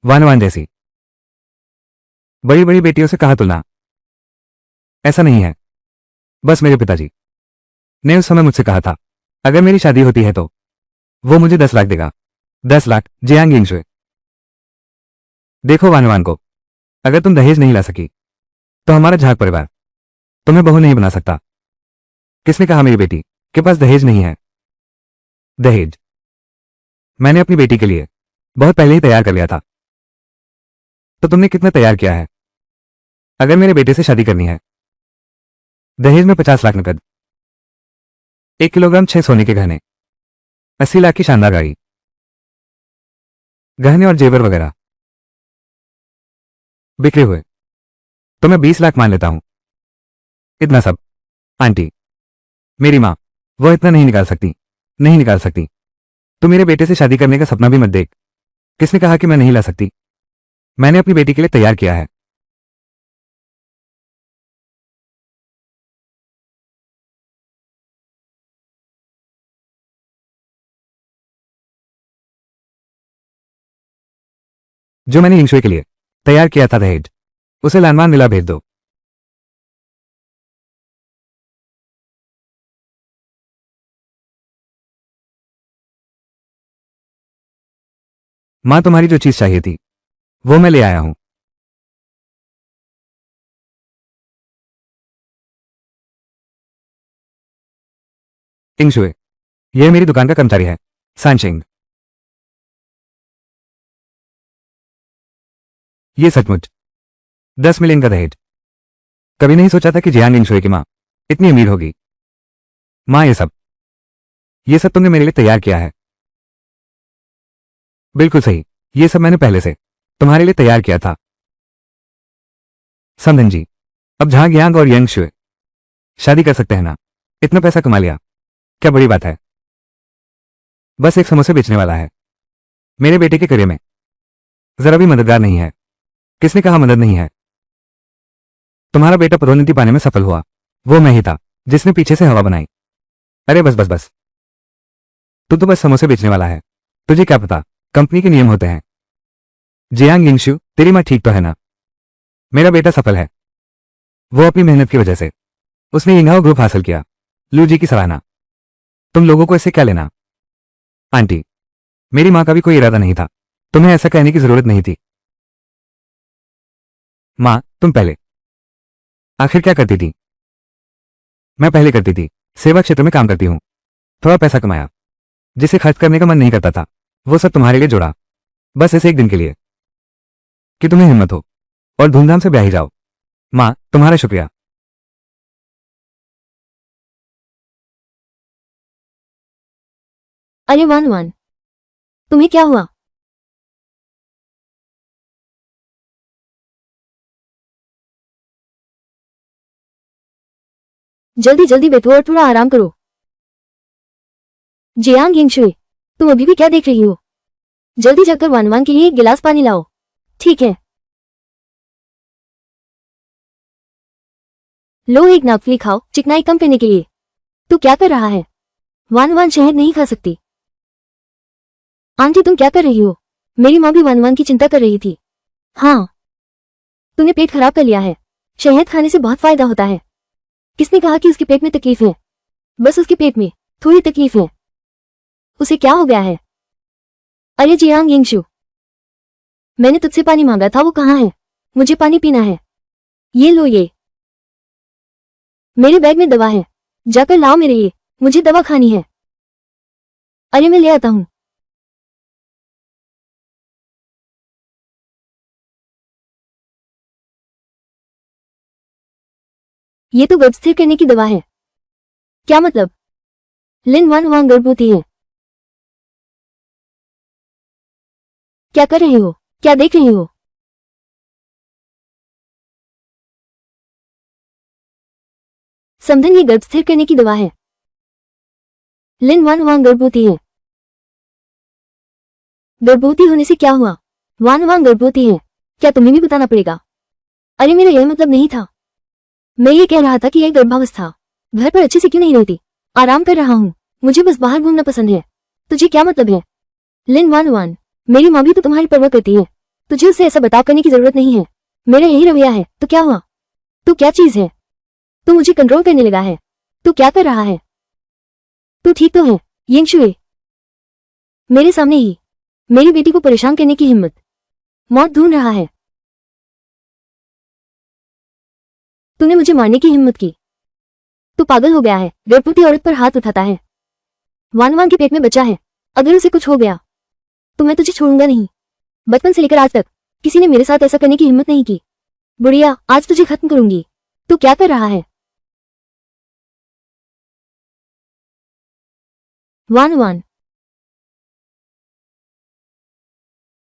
वान वान जैसी बड़ी बड़ी बेटियों से कहा तुलना। ऐसा नहीं है। बस मेरे पिताजी ने उस समय मुझसे कहा था, अगर मेरी शादी होती है तो वो मुझे 10 लाख देगा। 10 लाख, जियांग यिंगशुए। देखो वान वान को, अगर तुम दहेज नहीं ला सकी तो हमारा झाग परिवार तुम्हें बहू नहीं बना सकता। किसने कहा मेरी बेटी के पास दहेज नहीं है? दहेज मैंने अपनी बेटी के लिए बहुत पहले ही तैयार कर लिया था। तो तुमने कितना तैयार किया है? अगर मेरे बेटे से शादी करनी है, दहेज में 50 लाख नकद, 1 किलोग्राम 6 सोने के गहने, 80 लाख की शानदार गाड़ी, गहने और जेवर वगैरह बिखरे हुए, तो मैं 20 लाख मान लेता हूं। इतना सब आंटी, मेरी मां, वो इतना नहीं निकाल सकती, नहीं निकाल सकती। तू मेरे बेटे से शादी करने का सपना भी मत देख। किसने कहा कि मैं नहीं ला सकती? मैंने अपनी बेटी के लिए तैयार किया है। जो मैंने इंशुए के लिए तैयार किया था दहेज, उसे लानवान मिला भेज दो। मां, तुम्हारी जो चीज चाहिए थी वो मैं ले आया हूं। इंशुए, यह मेरी दुकान का कर्मचारी है, सांशिंग। ये सचमुच 10 मिलियन का दहेज। कभी नहीं सोचा था कि जियांग इंशुए की मां इतनी अमीर होगी। मां, ये सब तुमने मेरे लिए तैयार किया है। बिल्कुल सही, ये सब मैंने पहले से तुम्हारे लिए तैयार किया था। समधन जी, अब झांग यांग और यंग शुए शादी कर सकते हैं ना? इतना पैसा कमा लिया, क्या बड़ी बात है। बस एक समोसे बेचने वाला है। मेरे बेटे के करियर में जरा भी मददगार नहीं है। किसने कहा मदद नहीं है? तुम्हारा बेटा पदोन्नति पाने में सफल हुआ, वो मैं ही था जिसने पीछे से हवा बनाई। अरे बस बस बस, तू तो बस समोसे बेचने वाला है। तुझे क्या पता कंपनी के नियम होते हैं। जियांग यिंगशु, तेरी मां ठीक तो है ना? मेरा बेटा सफल है, वो अपनी मेहनत की वजह से। उसने यिंगहाओ ग्रुप हासिल किया। लू जी की सराहना। तुम लोगों को इससे क्या लेना? आंटी, मेरी मां का भी कोई इरादा नहीं था, तुम्हें ऐसा कहने की जरूरत नहीं थी। मां, तुम पहले आखिर क्या करती थी? मैं पहले करती थी, सेवा क्षेत्र में काम करती हूं। थोड़ा पैसा कमाया, जिसे खर्च करने का मन नहीं करता था, वो सब तुम्हारे लिए जोड़ा, बस इस एक दिन के लिए कि तुम्हें हिम्मत हो और धूमधाम से ब्याही जाओ। मां, तुम्हारा शुक्रिया। अरे वान वान, तुम्हें क्या हुआ? जल्दी जल्दी बैठो और थोड़ा आराम करो। जियांग यिंगशुए, तुम अभी भी क्या देख रही हो? जल्दी जाकर वान वान के लिए एक गिलास पानी लाओ। ठीक है। लो, एक नागफली खाओ चिकनाई कम करने के लिए। तू क्या कर रहा है? वान वान शहद नहीं खा सकती। आंटी, तुम क्या कर रही हो? मेरी माँ भी वान वान की चिंता कर रही थी। हाँ, तूने पेट खराब कर लिया है। शहद खाने से बहुत फायदा होता है। किसने कहा कि उसके पेट में तकलीफ है? बस उसके पेट में थोड़ी तकलीफ है। उसे क्या हो गया है? अरे जियांग यिंगशु, मैंने तुझसे पानी मांगा था, वो कहाँ है? मुझे पानी पीना है। ये लो, ये मेरे बैग में दवा है, जाकर लाओ मेरे लिए, मुझे दवा खानी है। अरे मैं ले आता हूं। ये तो गर्भ स्थिर करने की दवा है। क्या मतलब? लिन वान वांग गर्भवती है। क्या कर रहे हो? क्या देख रहे हो? समधन, ये गर्भ स्थिर करने की दवा है। लिन वान वांग गर्भवती है। गर्भवती होने से क्या हुआ? वान वांग गर्भवती है, क्या तुम्हें भी बताना पड़ेगा? अरे मेरा यह मतलब नहीं था। मैं ये कह रहा था कि यह गर्भावस्था घर पर अच्छे से क्यों नहीं रहती? आराम कर रहा हूँ, मुझे बस बाहर घूमना पसंद है। तुझे क्या मतलब है? लिन वान वान, मेरी माँ भी तो तुम्हारी परवाह करती है। तुझे उसे ऐसा बर्ताव करने की जरूरत नहीं है। मेरा यही रवैया है तो क्या हुआ? तू क्या चीज है? तू मुझे कंट्रोल करने लगा है। तू क्या कर रहा है? तू ठीक तो है यिंगशुए? मेरे सामने ही मेरी बेटी को परेशान करने की हिम्मत। मौत ढूंढ रहा है। तूने मुझे मारने की हिम्मत की। तू पागल हो गया है। गर्भवती औरत पर हाथ उठाता है। वान वान के पेट में बच्चा है। अगर उसे कुछ हो गया तो मैं तुझे छोड़ूंगा नहीं। बचपन से लेकर आज तक किसी ने मेरे साथ ऐसा करने की हिम्मत नहीं की। बुढ़िया, आज तुझे खत्म करूंगी। तू क्या कर रहा है? वान वान।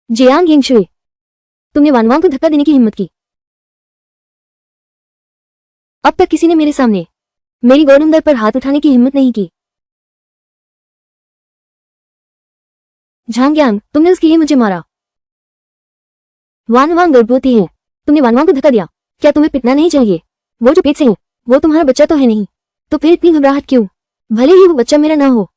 जियांग यिंगशुए, तुमने वान वान को धक्का देने की हिम्मत की। अब तक किसी ने मेरे सामने मेरी गौरमदर पर हाथ उठाने की हिम्मत नहीं की। झांग्यांग, तुमने उसके लिए मुझे मारा। वान वान गर्भवती है। तुमने वान वान को धक्का दिया। क्या तुम्हें पिटना नहीं चाहिए? वो जो पेट से है वो तुम्हारा बच्चा तो है नहीं, तो फिर इतनी घबराहट क्यों? भले ही वो बच्चा मेरा ना हो,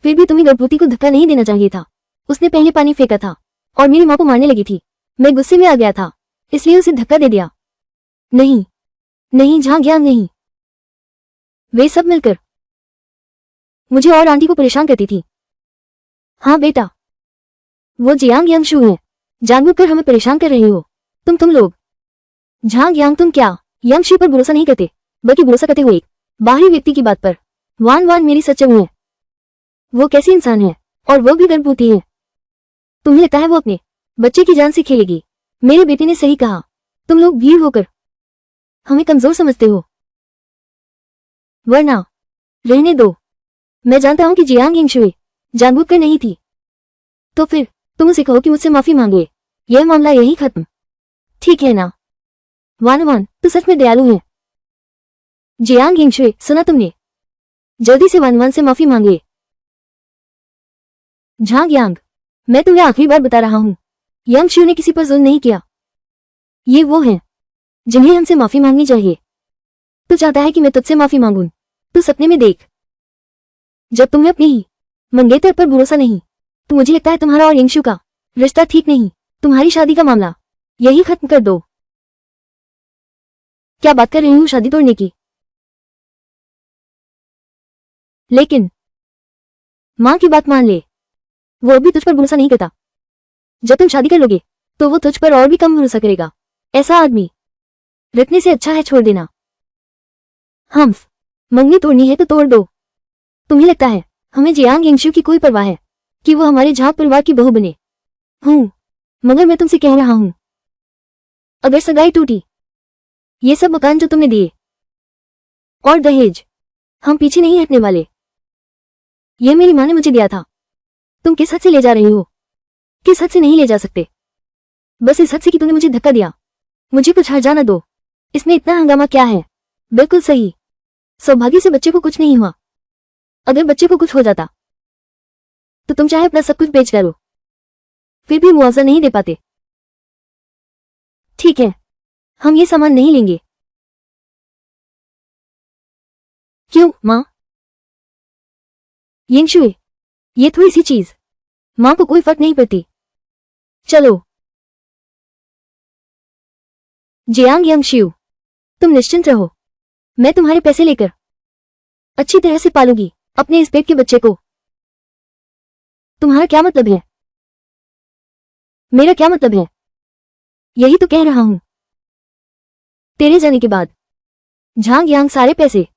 फिर भी तुम्हें गर्भवती को धक्का नहीं देना चाहिए था। उसने पहले पानी फेंका था और मेरी माँ को मारने लगी थी। मैं गुस्से में आ गया था, इसलिए उसे धक्का दे दिया। नहीं नहीं झांग्यांग, नहीं। वे सब मिलकर मुझे और आंटी को परेशान करती थी। हाँ बेटा, वो जियांग यंगशु है। जानबूझकर हमें परेशान कर रही हो तुम लोग। झांग्यांग, तुम क्या यंगशु पर भरोसा नहीं करते, बल्कि भरोसा करते हो एक बाहरी व्यक्ति की बात पर। वान वान मेरी सच्चाई है। वो कैसी इंसान है और वो भी गर्भवती है। तुम्हें लगता है वो अपने बच्चे की जान से खेलेगी? मेरे बेटे ने सही कहा, तुम लोग भीड़ होकर हमें कमजोर समझते हो। वरना रहने दो। मैं जानता हूं कि जियांग यिंगशुए जानबूझकर नहीं थी। तो फिर तुम उसे कहो कि मुझसे माफी मांगे। यह मामला यही खत्म, ठीक है ना? वान वान, तू सच में दयालु है। जियांग यिंगशुए, सुना तुमने? जल्दी से वान वान से माफी मांगे। झांग्यांग, मैं तुम्हें आखिरी बार बता रहा हूं, यंगशु ने किसी पर जुल्म नहीं किया। ये वो हैं जिन्हें हमसे माफी मांगनी चाहिए। तू चाहता है कि मैं तुझसे माफी मांगूं? तू सपने में देख। जब तुम्हें अपने ही मंगेतर पर भरोसा नहीं, तो मुझे लगता है तुम्हारा और यंगशु का रिश्ता ठीक नहीं। तुम्हारी शादी का मामला यही खत्म कर दो। क्या बात कर रही हूँ शादी तोड़ने की? लेकिन माँ की बात मान ले, वो अभी तुझ पर भरोसा नहीं करता। जब तुम शादी कर लोगे तो वो तुझ पर और भी कम भरोसा करेगा। ऐसा आदमी रखने से अच्छा है छोड़ देना। हम मंगनी तोड़नी है तो तोड़ दो। तुम्हें लगता है हमें जियांग यंगशु की कोई परवाह है कि वो हमारे झाग परिवार की बहू बने? मगर मैं तुमसे कह रहा हूं, अगर सगाई टूटी, ये सब मकान जो तुमने दिए और दहेज, हम पीछे नहीं हटने वाले। ये मेरी माँ ने मुझे दिया था। तुम किस हद से ले जा रही हो? किस हद से नहीं ले जा सकते? बस इस हद से कि तूने मुझे धक्का दिया। मुझे कुछ हर्जा न दो। इसमें इतना हंगामा क्या है? बिल्कुल सही, सौभाग्य से बच्चे को कुछ नहीं हुआ। अगर बच्चे को कुछ हो जाता तो तुम चाहे अपना सब कुछ बेच डालो, फिर भी मुआवजा नहीं दे पाते। ठीक है, हम ये सामान नहीं लेंगे। क्यों माँ? यिंगशुए, ये थोड़ी सी चीज माँ को कोई फर्क नहीं पड़ती। चलो। जियांग यंगशु, तुम निश्चिंत रहो, मैं तुम्हारे पैसे लेकर अच्छी तरह से पालूंगी अपने इस पेट के बच्चे को। तुम्हारा क्या मतलब है? मेरा क्या मतलब है? यही तो कह रहा हूं। तेरे जाने के बाद झांग यांग सारे पैसे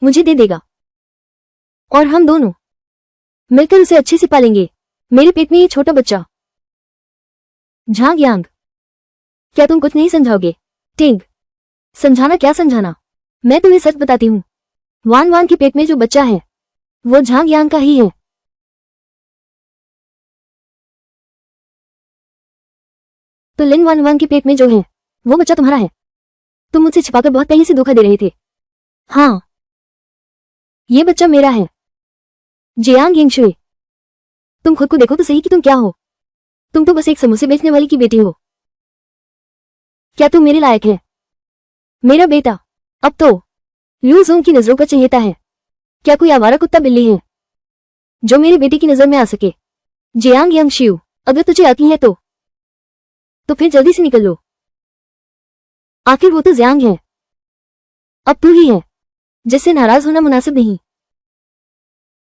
मुझे दे देगा और हम दोनों मिलकर उसे अच्छे से पालेंगे। मेरे पेट में ये छोटा बच्चा। झांग यांग, क्या तुम कुछ नहीं समझाओगे? टिंग, समझाना क्या समझाना, मैं तुम्हें सच बताती हूँ। वान वान के पेट में जो बच्चा है वो झांग यांग का ही है। तो लिन वान वान के पेट में जो है वो बच्चा तुम्हारा है। तुम मुझसे छिपाकर बहुत पहले से धोखा दे रहे थे। हाँ, ये बच्चा मेरा है। जियांग यिंगशुए, तुम खुद को देखो तो सही कि तुम क्या हो। तुम तो बस एक समोसे बेचने वाली की बेटी हो। क्या तुम मेरे लायक है? मेरा बेटा अब तो लू जोंग की नजरों का चहेता है। क्या कोई आवारा कुत्ता बिल्ली है जो मेरे बेटे की नजर में आ सके? जियांग यंगशु, अगर तुझे अक्ल है तो तो फिर जल्दी से निकल लो। आखिर वो तो जियांग है, अब तू ही है जिससे नाराज होना मुनासिब नहीं।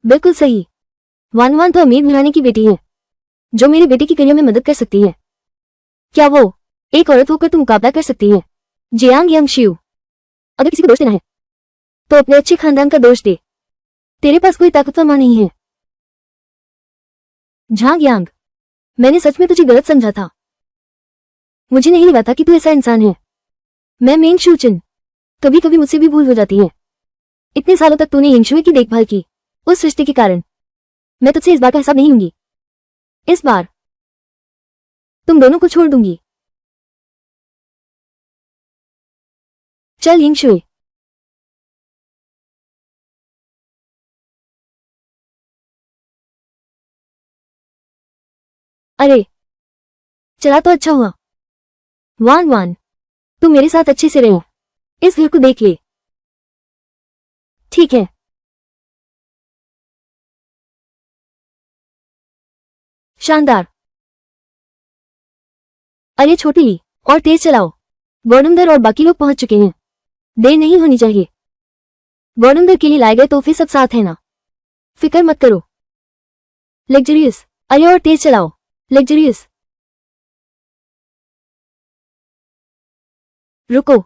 बिल्कुल सही, वान वान तो अमीर घराने की बेटी है जो मेरे बेटे की करियर में मदद कर सकती है। क्या वो एक औरत होकर तो मुकाबला कर सकती है? जियांग यांगशियू, अगर किसी को दोष देना है तो अपने अच्छे खानदान का दोष दे। तेरे पास कोई ताकतवर मां नहीं है। झांग यांग, मैंने सच में तुझे गलत समझा था। मुझे नहीं लगा था कि तू ऐसा इंसान है। मैं मेंग शूचिन, कभी कभी मुझसे भी भूल हो जाती है। इतने सालों तक तूने यिंगशुए की देखभाल की, उस रिश्ते के कारण मैं तुझसे इस बार का हिसाब नहीं लूंगी। इस बार तुम दोनों को छोड़ दूंगी। चल यिंगशुए। अरे चला तो अच्छा हुआ। वान वान, तू मेरे साथ अच्छे से रहे, इस घर को देख ले। ठीक है। शानदार। अरे छोटी ली, और तेज चलाओ। वर्णमधर और बाकी लोग पहुंच चुके हैं, देर नहीं होनी चाहिए। वर्णमधर के लिए लाए गए तोहफे सब साथ है ना? फिक्र मत करो। लग्जरियस, अरे और तेज चलाओ। लग्जरियस। रुको।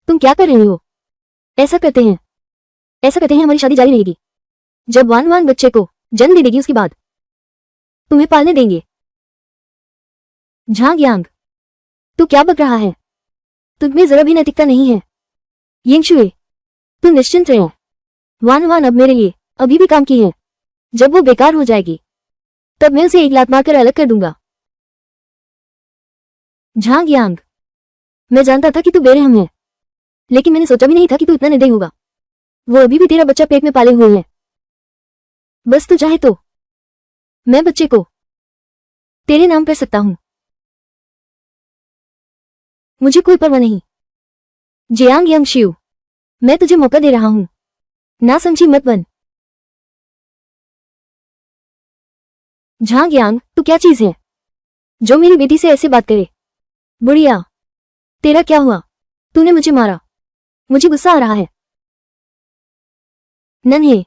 तुम क्या कर रहे हो? ऐसा करते हैं, ऐसा करते हैं हमारी शादी जारी रहेगी। जब वान वान बच्चे को जन्म दे देगी उसके बाद तुम्हें पालने देंगे। झांग यांग, तू क्या बक रहा है? तुझमें जरा भी नैतिकता नहीं है। यिंगशुए, तू निश्चिंत रहे। वान वान अब मेरे लिए अभी भी काम की है। जब वो बेकार हो जाएगी तब मैं उसे एक लात मारकर अलग कर दूंगा। झांग यांग, मैं जानता था कि तू बेरहम है, लेकिन मैंने सोचा भी नहीं था कि तू इतना निर्दयी होगा। वो अभी भी तेरा बच्चा पेट में पाले हुए है। बस तू चाहे तो मैं बच्चे को तेरे नाम कर सकता हूं। मुझे कोई परवाह नहीं। जियांग यांगशियू, मैं तुझे मौका दे रहा हूं, ना समझी मत बन। झांग यांग, तू क्या चीज है जो मेरी बेटी से ऐसे बात करे? बुढ़िया, तेरा क्या हुआ? तूने मुझे मारा, मुझे गुस्सा आ रहा है। नन्हे,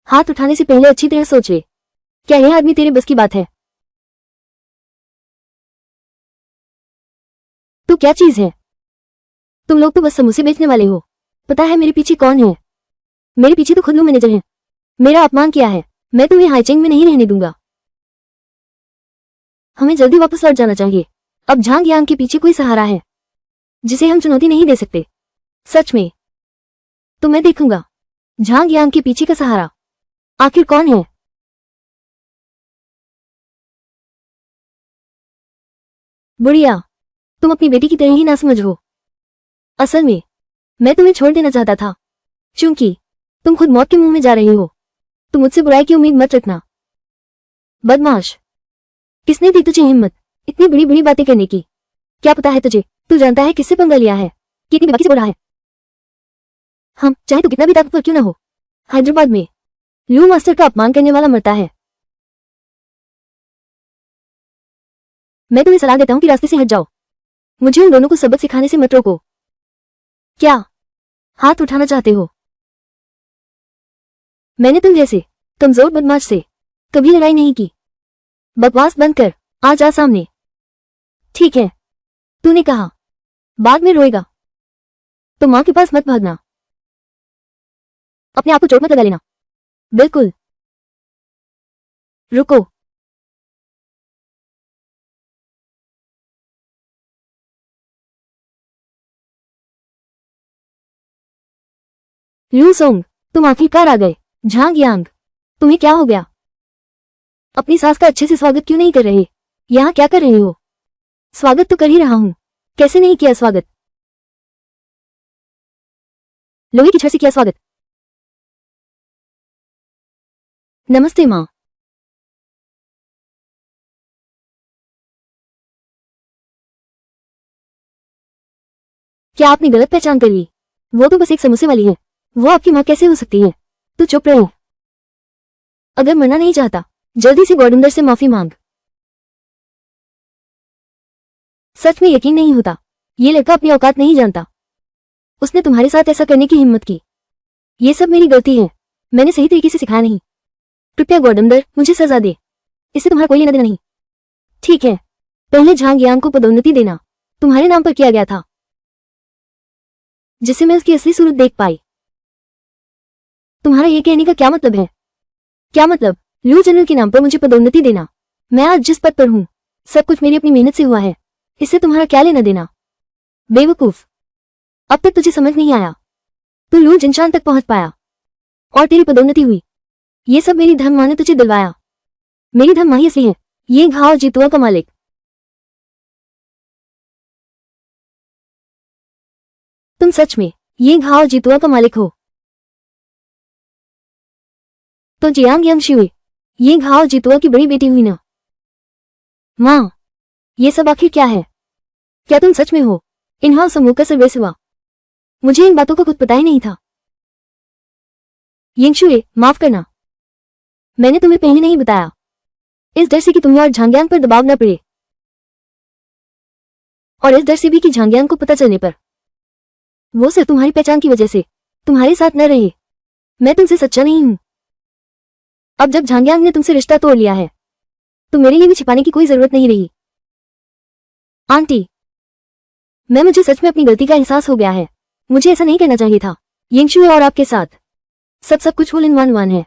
हाथ उठाने से पहले अच्छी तरह सोच ले, क्या यह आदमी तेरे बस की बात है? तू क्या चीज है? तुम लोग तो बस समोसे बेचने वाले हो। पता है मेरे पीछे कौन है? मेरे पीछे तो खुद लो मैनेजर है। मेरा अपमान किया है, मैं तुम्हें हाईचेंग में नहीं रहने दूंगा। हमें जल्दी वापस लौट जाना चाहिए। अब झांग यांग के पीछे कोई सहारा है जिसे हम चुनौती नहीं दे सकते। सच में तो मैं देखूंगा झांग यांग के पीछे का सहारा आखिर कौन है। बुढ़िया, तुम अपनी बेटी की तरह ही ना समझ हो। असल में मैं तुम्हें छोड़ देना चाहता था, क्योंकि तुम खुद मौत के मुंह में जा रही हो। तुम मुझसे बुराई की उम्मीद मत रखना। बदमाश, किसने दी तुझे हिम्मत इतनी बड़ी बड़ी बातें करने की? क्या पता है तुझे? तू जानता है किससे पंगा लिया है, कितनी बाकी से बोल रहा है? हम चाहे तो कितना भी ताकतवर क्यों ना हो, हैदराबाद में लू मास्टर का अपमान करने वाला मरता है। मैं तुम्हें सलाह देता हूं कि रास्ते से हट जाओ। मुझे उन दोनों को सबक सिखाने से मत रोको। क्या हाथ उठाना चाहते हो? मैंने तुम जैसे कमजोर बदमाश से कभी लड़ाई नहीं की। बकवास बंद कर, आ जा सामने। ठीक है, तूने कहा। बाद में रोएगा तो मां के पास मत भागना। अपने आप को चोट मत लगा लेना। बिल्कुल। रुको। लू सोंग, तुम आखिरकार आ गए। झांग यांग, तुम्हें क्या हो गया? अपनी सास का अच्छे से स्वागत क्यों नहीं कर रहे? यहाँ क्या कर रहे हो? स्वागत तो कर ही रहा हूं, कैसे नहीं किया स्वागत? लोहे की छड़ से किया स्वागत। नमस्ते मां। क्या आपने गलत पहचान कर ली? वो तो बस एक समोसे वाली है। वो आपकी मां कैसे हो सकती है? तू चुप रहे। अगर मरना नहीं चाहता जल्दी से गौडमदर से माफी मांग। सच में यकीन नहीं होता, ये लड़का अपनी औकात नहीं जानता। उसने तुम्हारे साथ ऐसा करने की हिम्मत की। ये सब मेरी गलती है, मैंने सही तरीके से सिखाया नहीं। कृपया गौडमदर मुझे सजा दे, इससे तुम्हारा कोई लेना देना नहीं। ठीक है, पहले झांग यांग को पदोन्नति देना तुम्हारे नाम पर किया गया था, जिससे मैं उसकी असली सूरत देख पाई। तुम्हारा ये कहने का क्या मतलब है? क्या मतलब? लू जनरल के नाम पर मुझे पदोन्नति देना? मैं आज जिस पद पर हूं सब कुछ मेरी अपनी मेहनत से हुआ है, इससे तुम्हारा क्या लेना देना? बेवकूफ, अब तक तुझे समझ नहीं आया। तू लू जिनशान तक पहुंच पाया और तेरी पदोन्नति हुई। ये सब मेरी धर्म माँ ने तुझे दिलवाया। मेरी धर्म माँ ही असली है, ये घाव जीतुआ का मालिक। तुम सच में ये घाव जीतुआ का मालिक हो? तो जियांग यांगशुई ये घाव जीतुआ की बड़ी बेटी हुई ना? माँ, ये सब आखिर क्या है? क्या तुम सच में हो इन्हां समूह का सर्वेसवा? मुझे इन बातों का खुद पता ही नहीं था। यिंगशुए, माफ करना, मैंने तुम्हें पहले नहीं बताया, इस डर से कि तुम्हें और झांग्यांग पर दबाव न पड़े, और इस डर से भी कि झांग्यांग को पता चलने पर वो सिर्फ तुम्हारी पहचान की वजह से तुम्हारे साथ न रहे। मैं तुमसे सच्चा नहीं हूं। अब जब झांग्यांग ने तुमसे रिश्ता तोड़ लिया है तो मेरे लिए भी छिपाने की कोई जरूरत नहीं रही। आंटी, मुझे सच में अपनी गलती का एहसास हो गया है। मुझे ऐसा नहीं करना चाहिए था। यिंगशुए और आपके साथ सब कुछ होल इन वन है,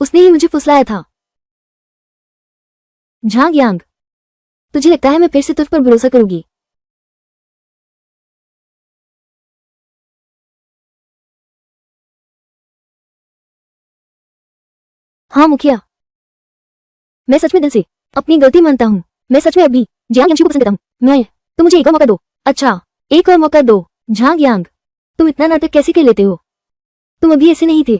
उसने ही मुझे फुसलाया था। झांग यांग, तुझे लगता है मैं फिर से तुझ पर भरोसा करूंगी? हाँ मुखिया, मैं सच में दिल से अपनी गलती मानता हूँ। मैं सच में अभी जियांग यांगशु को पसंद करता हूँ। मैं तुम मुझे एक और मौका दो। अच्छा, एक और मौका दो। झांग यांग, तुम इतना नाटक कैसे कर लेते हो? तुम अभी ऐसे नहीं थे।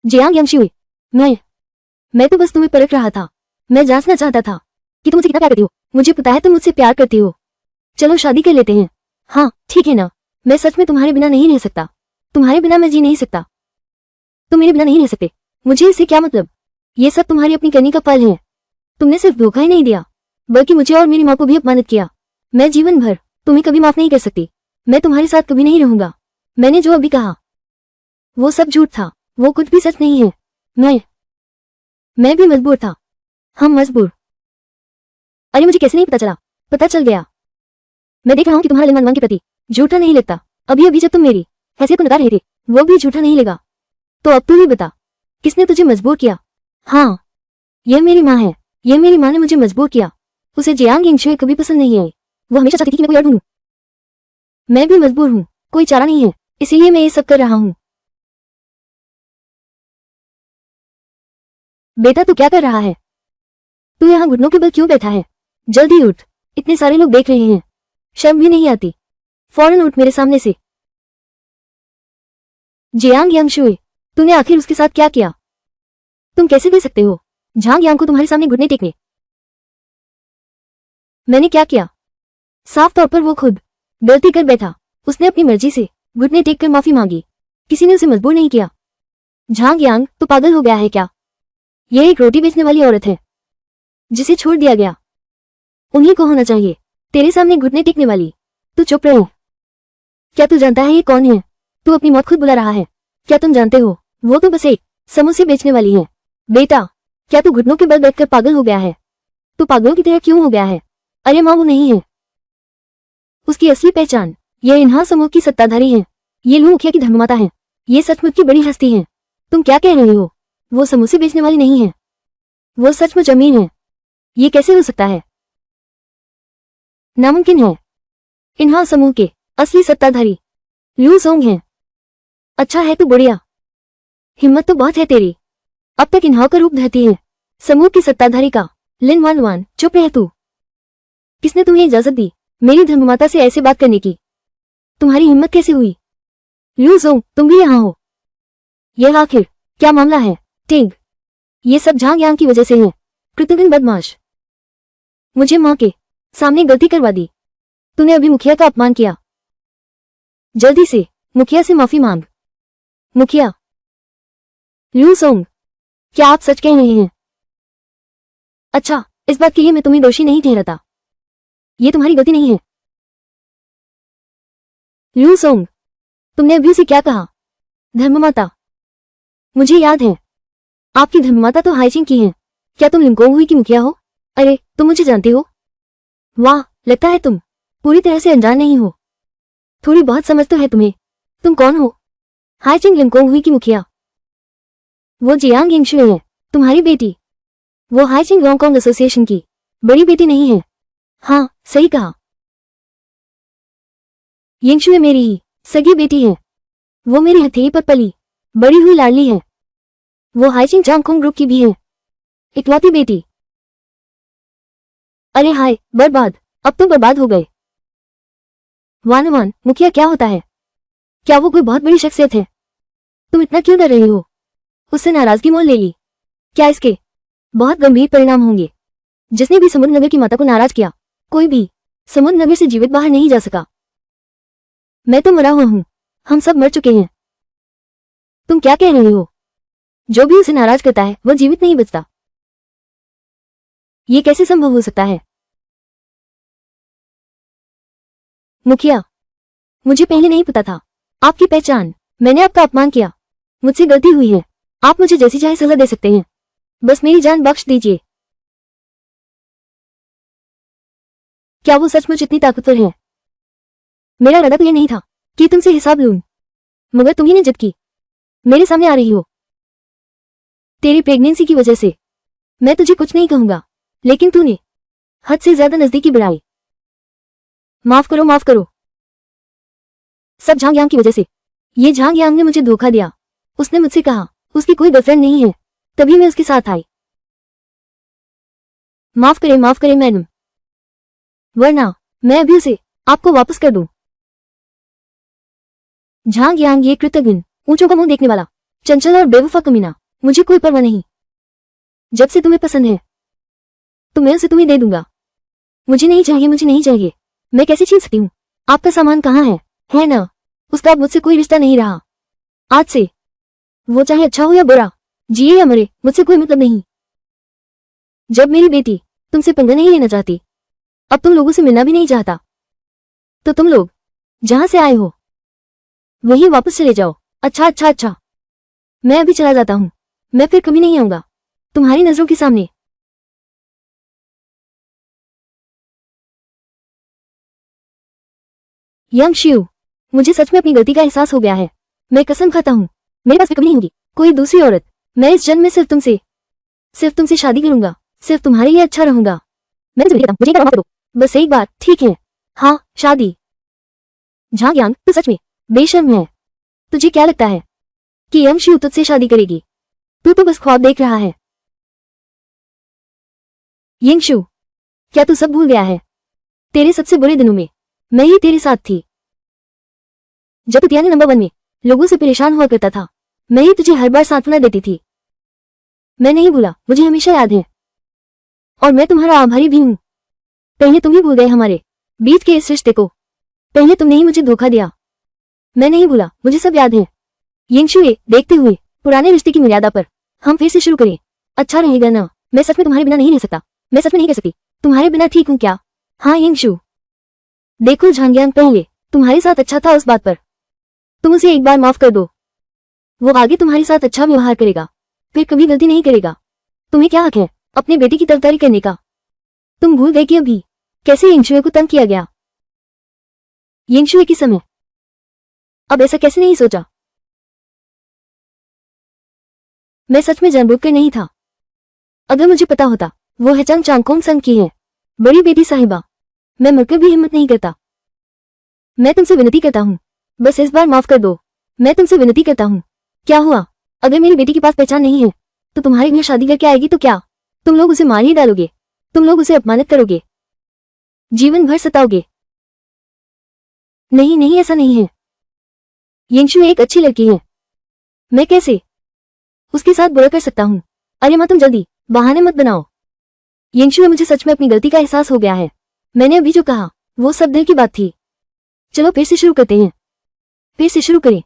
जियांग यांगशुई, मैं तो बस तुम्हें परख रहा था। मैं जांचना चाहता था कि तुम मुझे कितना प्यार करती हो। मुझे पता है तुम मुझसे प्यार करती हो। चलो शादी कर लेते हैं। हाँ ठीक है ना। मैं सच में तुम्हारे बिना नहीं रह सकता। तुम्हारे बिना मैं जी नहीं सकता। तुम मेरे बिना नहीं रह सकते। मुझे इससे क्या मतलब? ये सब तुम्हारी अपनी करनी का फल है। तुमने सिर्फ धोखा ही नहीं दिया बल्कि मुझे और मेरी माँ को भी अपमानित किया। मैं जीवन भर तुम्हें कभी माफ नहीं कर सकती। मैं तुम्हारे साथ कभी नहीं रहूंगा। मैंने जो अभी कहा वो सब झूठ था, वो कुछ भी सच नहीं है। मैं भी मजबूर था। हम मजबूर। अरे मुझे कैसे नहीं पता चला? पता चल गया। मैं देख रहा हूं कि तुम्हारा लिंग के प्रति झूठा नहीं लगता। अभी अभी जब तुम मेरी हैसियत को नकार रहे थे वो भी झूठा नहीं लगा। तो अब तू ही बता, किसने तुझे मजबूर किया? हाँ, यह मेरी माँ है। यह मेरी माँ ने मुझे मजबूर किया। उसे जियांग यांगशुई कभी पसंद नहीं आई। वो हमेशा चाहती थी कि मैं कोई और ढूंढूं। मैं भी मजबूर हूँ, कोई चारा नहीं है, इसीलिए मैं ये सब कर रहा हूँ। बेटा तू क्या कर रहा है? तू यहाँ घुटनों के बल क्यों बैठा है? जल्दी उठ, इतने सारे लोग देख रहे हैं। शर्म भी नहीं आती? फौरन उठ मेरे सामने से। जियांग यांगशुई, तूने आखिर उसके साथ क्या किया? तुम कैसे दे सकते हो झांग यांग को तुम्हारे सामने घुटने टेकने? मैंने क्या किया? साफ तौर पर वो खुद गलती कर बैठा। उसने अपनी मर्जी से घुटने टेक कर माफी मांगी। किसी ने उसे मजबूर नहीं किया। झांग यांग, तू पागल हो गया है क्या? यह एक रोटी बेचने वाली औरत है जिसे छोड़ दिया गया। उन्हीं को होना चाहिए तेरे सामने घुटने टेकने वाली। तू चुप रहो। क्या तू जानता है ये कौन है? तू अपनी मौत खुद बुला रहा है। क्या तुम जानते हो वो तो बस एक समोसे बेचने वाली है। बेटा, क्या तू घुटनों के बल बैठकर पागल हो गया है? तू पागलों की तरह क्यों हो गया है? अरे माँ, वो नहीं है। उसकी असली पहचान ये इन्हां समूह की सत्ताधारी है। ये लू मुखिया की धर्ममाता है। ये सचमुच की बड़ी हस्ती है। तुम क्या कह रहे हो? वो समोसे बेचने वाली नहीं है, वो सचमुच अमीर है। ये कैसे हो सकता है? नामुमकिन है। इन्हां समूह के असली सत्ताधारी लू सोंग हैं। अच्छा है तू बुढ़िया, हिम्मत तो बहुत है तेरी। अब तक इन्हां का रूप धरती है समूह की सत्ताधारी का। लिन वान वान, चुप रह तू। किसने तुम्हें इजाजत दी मेरी धर्ममाता से ऐसे बात करने की? तुम्हारी हिम्मत कैसे हुई? लू सोंग, तुम भी यहाँ हो? यह आखिर क्या मामला है? टिंग, ये सब झांग यांग की वजह से है। कृतघ्न बदमाश, मुझे माँ के सामने गलती करवा दी। तूने अभी मुखिया का अपमान किया। जल्दी से मुखिया से माफी मांग। मुखिया। लू सोंग, क्या आप सच कह रहे हैं? अच्छा, इस बात के लिए मैं तुम्हें दोषी नहीं ठहराता। ये तुम्हारी गलती नहीं है। लू सोंग, तुमने अभी उसे क्या कहा? धर्ममाता। मुझे याद है, आपकी धर्ममाता तो हाइजिंग की है। क्या तुम लिंगोंग हुई की मुखिया हो? अरे, तुम मुझे जानते हो? वाह, लगता है तुम पूरी तरह से अनजान नहीं हो। थोड़ी बहुत समझ तो है तुम्हें। तुम कौन हो? हाइजिंग लिंगोंग हुई की मुखिया। वो जियांग यिंगशुए है, तुम्हारी बेटी। वो हाइजिंग हांगकांग एसोसिएशन की बड़ी बेटी नहीं है। हाँ, सही कहा। यिंगशुए मेरी ही सगी बेटी है। वो मेरी हथेली पर पली बड़ी हुई लाडली है। वो हाइजिंग जांगकोंग ग्रुप की भी है, इकलौती बेटी। अरे हाय, बर्बाद। अब तुम बर्बाद हो गए। वानवान, मुखिया क्या होता है? क्या वो कोई बहुत बड़ी शख्सियत है? तुम इतना क्यों डर रही हो? उससे नाराजगी मोल ले ली। क्या इसके बहुत गंभीर परिणाम होंगे? जिसने भी समुद्र नगर की माता को नाराज किया, कोई भी समुद्र नगर से जीवित बाहर नहीं जा सका। मैं तो मरा हुआ हूं, हम सब मर चुके हैं। तुम क्या कह रही हो? जो भी उसे नाराज करता है वो जीवित नहीं बचता। ये कैसे संभव हो सकता है? मुखिया, मुझे पहले नहीं पता था आपकी पहचान। मैंने आपका अपमान किया, मुझसे गलती हुई है। आप मुझे जैसी चाहे सजा दे सकते हैं, बस मेरी जान बख्श दीजिए। क्या वो सचमुच इतनी ताकतवर है? मेरा इरादा तो यह नहीं था कि तुमसे हिसाब लूं, मगर तुम ही ने जिद की मेरे सामने आ रही हो। तेरी प्रेगनेंसी की वजह से मैं तुझे कुछ नहीं कहूंगा, लेकिन तूने हद से ज्यादा नजदीकी बढ़ाई। माफ करो, माफ करो। सब झांग यांग की वजह से। ये झांग यांग ने मुझे धोखा दिया। उसने मुझसे कहा उसकी कोई गर्लफ्रेंड नहीं है, तभी मैं उसके साथ आई। माफ करें मैडम, वरना मैं अभी उसे आपको वापस कर दूं। झांग यांग ये कृतघ्न, ऊंचों का मुंह देखने वाला, चंचल और बेवफा कमीना, मुझे कोई परवाह नहीं। जब से तुम्हें पसंद है तो मैं उसे तुम्हें दे दूंगा। मुझे नहीं चाहिए, मुझे नहीं चाहिए। मैं कैसे छीन सकती हूँ? आपका सामान कहाँ है ना? उसका अब मुझसे कोई रिश्ता नहीं रहा। आज से वो चाहे अच्छा हो या बुरा, जिए या मरे, मुझसे कोई मतलब नहीं। जब मेरी बेटी तुमसे पंगा नहीं लेना चाहती, अब तुम लोगों से मिलना भी नहीं चाहता, तो तुम लोग जहां से आए हो वहीं वापस चले जाओ। अच्छा, मैं अभी चला जाता हूं। मैं फिर कभी नहीं आऊंगा तुम्हारी नजरों के सामने। यंग शिव, मुझे सच में अपनी गलती का एहसास हो गया है। मैं कसम खाता हूं, मेरे पास कभी नहीं होगी कोई दूसरी औरत। मैं इस जन्म में सिर्फ तुमसे शादी करूंगा। सिर्फ तुम्हारे लिए अच्छा रहूंगा। मैं तुझे कहता हूं, मुझे एक बार माफ कर दो, बस एक बार, ठीक है? हाँ, शादी। झांग यांग, तू सच में बेशर्म है। तुझे क्या लगता है कि यंग शिव तुझसे शादी करेगी? तू तो बस ख्वाब देख रहा है। यंग शिव, क्या तू सब भूल गया है? तेरे सबसे बुरे दिनों में मैं ही तेरे साथ थी। जब तू तियाने नंबर 1 में लोगों से परेशान हुआ करता था, मैं ही तुझे हर बार सांत्वना देती थी। मैं नहीं भूला, मुझे हमेशा याद है। और मैं तुम्हारा आभारी भी हूं। पहले तुम ही भूल गए हमारे बीच के इस रिश्ते को। पहले तुमने ही मुझे धोखा दिया। मैं नहीं भूला, मुझे सब याद है। यिंगशुए, देखते हुए पुराने रिश्ते की मर्यादा पर हम फिर से शुरू करें। अच्छा रहेगा ना? मैं सच में तुम्हारे बिना नहीं रह सकता। मैं सच में नहीं कर सकती तुम्हारे बिना, ठीक हूं क्या? हाँ यिंगशु। देखो झांग्यांग, पहले तुम्हारे साथ अच्छा था, उस बात पर तुम उसे एक बार माफ कर दो। वो आगे तुम्हारे साथ अच्छा व्यवहार करेगा, फिर कभी गलती नहीं करेगा। तुम्हें क्या हक है अपने बेटे की तरफदारी करने का? तुम भूल गए कि अभी कैसे यिंगशुए को तंग किया गया? यिंगशुए की समय अब ऐसा कैसे नहीं सोचा? मैं सच में जानबूझकर नहीं था। अगर मुझे पता होता वो है चंग चांगकोंग संग की है, बड़ी बेटी साहिबा, मैं मरकर भी हिम्मत नहीं करता। मैं तुमसे विनती करता हूँ, बस इस बार माफ कर दो। मैं तुमसे विनती करता हूँ। क्या हुआ? अगर मेरी बेटी के पास पहचान नहीं है तो तुम्हारे घर शादी करके आएगी तो क्या तुम लोग उसे मार ही डालोगे? तुम लोग उसे अपमानित करोगे, जीवन भर सताओगे? नहीं नहीं, ऐसा नहीं है। यिंगशु एक अच्छी लड़की है, मैं कैसे उसके साथ बुरा कर सकता हूँ? अरे माँ, तुम जल्दी बहाने मत बनाओ। यिंगशु, मुझे सच में अपनी गलती का एहसास हो गया है। मैंने अभी जो कहा वो सब दिल की बात थी। चलो फिर से शुरू करते हैं। फिर से शुरू करें।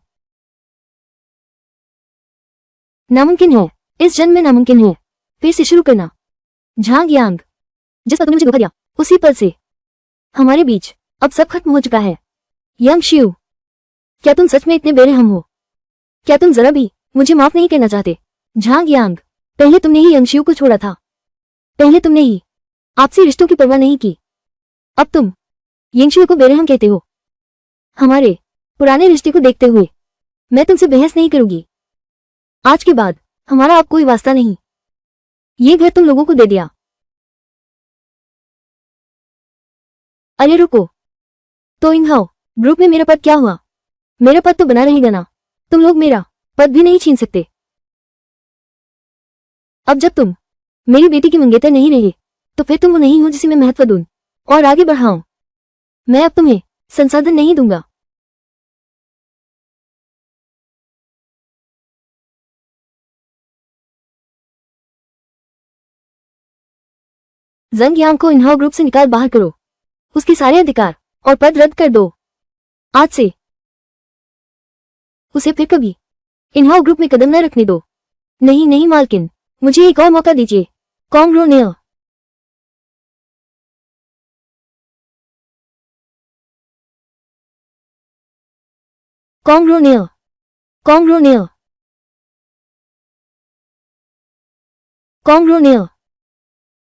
नामुमकिन है इस जन्म में नामुमकिन है। फिर से शुरू करना। झांग यांग, जिस पर तुमने मुझे धोखा दिया, उसी पल से हमारे बीच अब सब खत्म हो चुका है। यांग शिव, क्या तुम सच में इतने बेरहम हो? क्या तुम जरा भी मुझे माफ नहीं करना चाहते? झांग यांग, पहले तुमने ही यांग शिव को छोड़ा था। पहले तुमने ही आपसी रिश्तों की परवाह नहीं की। अब तुम यांग शिव को बेरहम कहते हो। हमारे पुराने रिश्ते को देखते हुए मैं तुमसे बहस नहीं करूंगी। आज के बाद हमारा अब कोई वास्ता नहीं। ये घर तुम लोगों को दे दिया। अरे रुको, तो इंहाओ ग्रुप में मेरा पद क्या हुआ? मेरा पद तो बना रहेगा ना। तुम लोग मेरा पद भी नहीं छीन सकते। अब जब तुम मेरी बेटी की मंगेतर नहीं रहे, तो फिर तुम वो नहीं हो जिसे मैं महत्व दूं और आगे बढ़ाऊं। मैं अब तुम्हें संसाधन नहीं दूंगा। जंग यांग को इन्हाओ ग्रुप से निकाल बाहर करो। उसके सारे अधिकार और पद रद्द कर दो। आज से उसे फिर कभी इन्हाओ ग्रुप में कदम न रखने दो। नहीं नहीं मालकिन, मुझे एक और मौका दीजिए। कॉन्ग्रोनियर, कॉन्ग्रोनियर, कॉन्ग्रोनियर, कॉन्ग्रोनियर,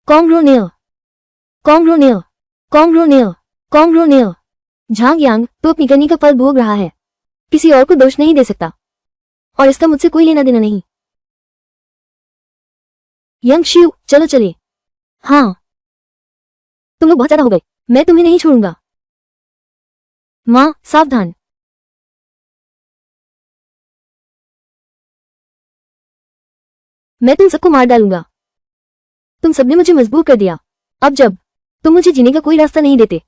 कॉन्ग्रोनियर, कॉन्ग्रोनियर, कॉन्ग्रोनियर, कॉन्ग्रोनियर। झांग यांग तो अपनी करनी का फल भोग रहा है। किसी और को दोष नहीं दे सकता और इसका मुझसे कोई लेना देना नहीं। यंग शिव, चलो चले। हाँ, तुम लोग बहुत ज्यादा हो गए। मैं तुम्हें नहीं छोड़ूंगा। माँ, सावधान। मैं तुम सबको मार डालूंगा। तुम सबने मुझे मजबूर कर दिया। अब जब तुम मुझे जीने का कोई रास्ता नहीं देते,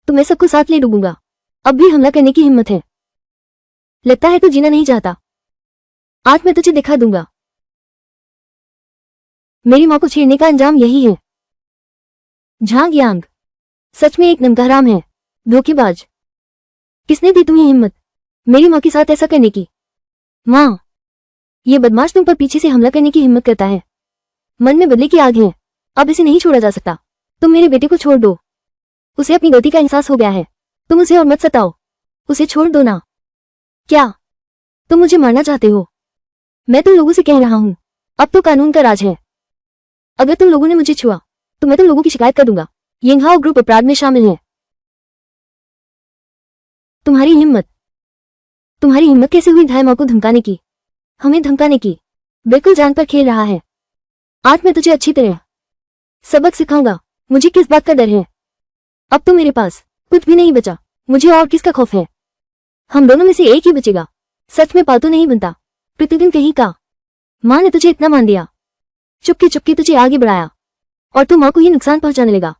तो मैं सबको साथ ले डूबूंगा। अब भी हमला करने की हिम्मत है? लगता है तू जीना नहीं चाहता। आज मैं तुझे दिखा दूंगा। मेरी माँ को छेड़ने का अंजाम यही है। झांग यांग सच में एक नमकहराम है, धोखेबाज। किसने दी तुम्हें हिम्मत मेरी माँ के साथ ऐसा करने की? माँ, ये बदमाश तुम पर पीछे से हमला करने की हिम्मत करता है। मन में बदले की आग है। अब इसे नहीं छोड़ा जा सकता। तुम मेरे बेटे को छोड़ दो। उसे अपनी गलती का एहसास हो गया है। तुम उसे और मत सताओ। उसे छोड़ दो ना। क्या तुम मुझे मारना चाहते हो? मैं तुम लोगों से कह रहा हूं, अब तो कानून का राज है। अगर तुम लोगों ने मुझे छुआ तो मैं तुम लोगों की शिकायत कर दूंगा। यिंगहाओ ग्रुप अपराध में शामिल है। तुम्हारी हिम्मत कैसे हुई धाय माँ को धमकाने की? हमें धमकाने की? बिल्कुल जान पर खेल रहा है। आज मैं तुझे अच्छी तरह सबक सिखाऊंगा। मुझे किस बात का डर है? अब तो मेरे पास कुछ भी नहीं बचा। मुझे और किसका खौफ है? हम दोनों में से एक ही बचेगा। सच में पालतू नहीं बनता। प्रतिदिन कहीं का माँ ने तुझे इतना मान दिया, चुपके चुपके तुझे आगे बढ़ाया, और तू माँ को ही नुकसान पहुंचाने लगा।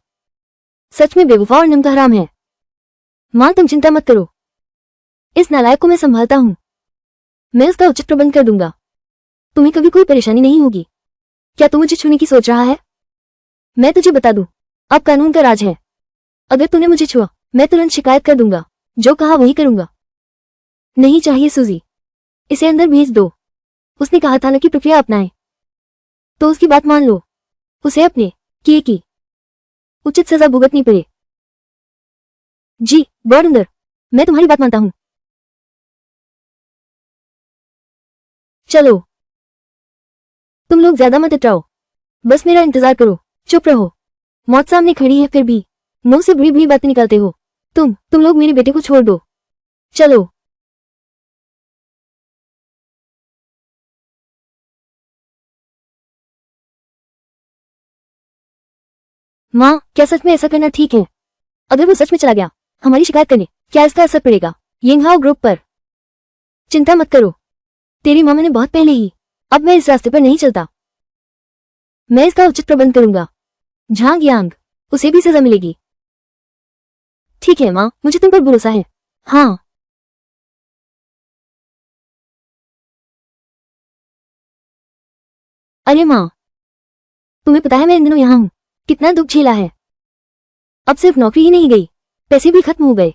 सच में बेवफा और नमकहराम है। माँ, तुम चिंता मत करो। इस नालायक को मैं संभालता हूं। मैं उसका उचित प्रबंध कर दूंगा। तुम्हें कभी कोई परेशानी नहीं होगी। क्या तू मुझे छूने की सोच रहा है? मैं तुझे बता दूं, अब कानून का राज है। अगर तूने मुझे छुआ, मैं तुरंत शिकायत कर दूंगा। जो कहा वही करूंगा। नहीं चाहिए सूजी, इसे अंदर भेज दो। उसने कहा था ना कि प्रक्रिया अपनाए, तो उसकी बात मान लो। उसे अपने किए की उचित सजा भुगतनी पड़े। जी गॉड अंदर, मैं तुम्हारी बात मानता हूं। चलो, तुम लोग ज्यादा मत इतराओ। बस मेरा इंतजार करो। चुप रहो। मौत सामने खड़ी है, फिर भी मुंह से बुरी बुरी बातें निकालते हो। तुम लोग मेरे बेटे को छोड़ दो। चलो। माँ, क्या सच में ऐसा करना ठीक है? अगर वो सच में चला गया हमारी शिकायत करने, क्या इसका असर पड़ेगा यिंगहाओ ग्रुप पर? चिंता मत करो, तेरी माँ ने बहुत पहले ही। अब मैं इस रास्ते पर नहीं चलता। मैं इसका उचित प्रबंध करूंगा। झांग यांग, उसे भी सजा मिलेगी। ठीक है माँ, मुझे तुम पर भरोसा है। हाँ। अरे माँ, तुम्हें पता है मैं इन दिनों यहाँ हूँ, कितना दुख झेला है। अब सिर्फ नौकरी ही नहीं गई, पैसे भी खत्म हो गए।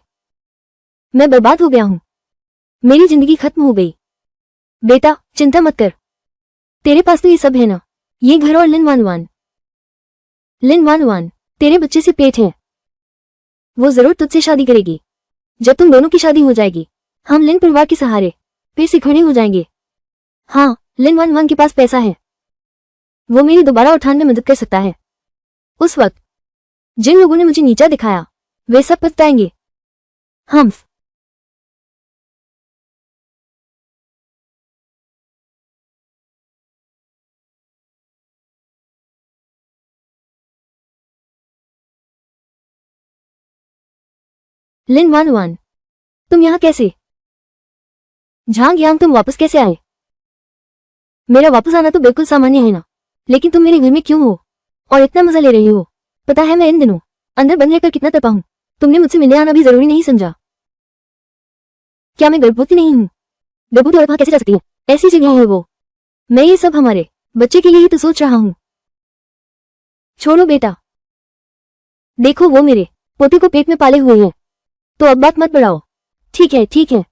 मैं बर्बाद हो गया हूँ। मेरी जिंदगी खत्म हो गई। बेटा, चिंता मत कर। तेरे पास तो ये सब है ना, ये घर और लिन वान। लिन वान, तेरे बच्चे से पेट है, वो जरूर तुझसे शादी करेगी। जब तुम दोनों की शादी हो जाएगी, हम लिन परिवार के सहारे फिर से खड़े हो जाएंगे। हाँ, लिन वान के पास पैसा है, वो मेरी दोबारा उठान में मदद कर सकता है। उस वक्त जिन लोगों ने मुझे नीचा दिखाया, वे सब पछताएंगे। हम लिन वान, तुम यहाँ कैसे? झांग यांग, तुम वापस कैसे आए? मेरा वापस आना तो बिल्कुल सामान्य है ना, लेकिन तुम मेरे घर में क्यों हो और इतना मजा ले रही हो? पता है मैं इन दिनों अंदर बंद रहकर कितना तपा हूं। तुमने मुझसे मिलने आना भी जरूरी नहीं समझा। क्या मैं गर्भवती नहीं हूं? गर्भवती औरत वहां कैसे जा सकती है? ऐसी जगह है वो। मैं ये सब हमारे बच्चे के लिए ही तो सोच रहा हूं। छोड़ो बेटा, देखो वो मेरे पोते को पेट में पाले हुए हैं, तो अब बात मत बढ़ाओ। ठीक है ठीक है,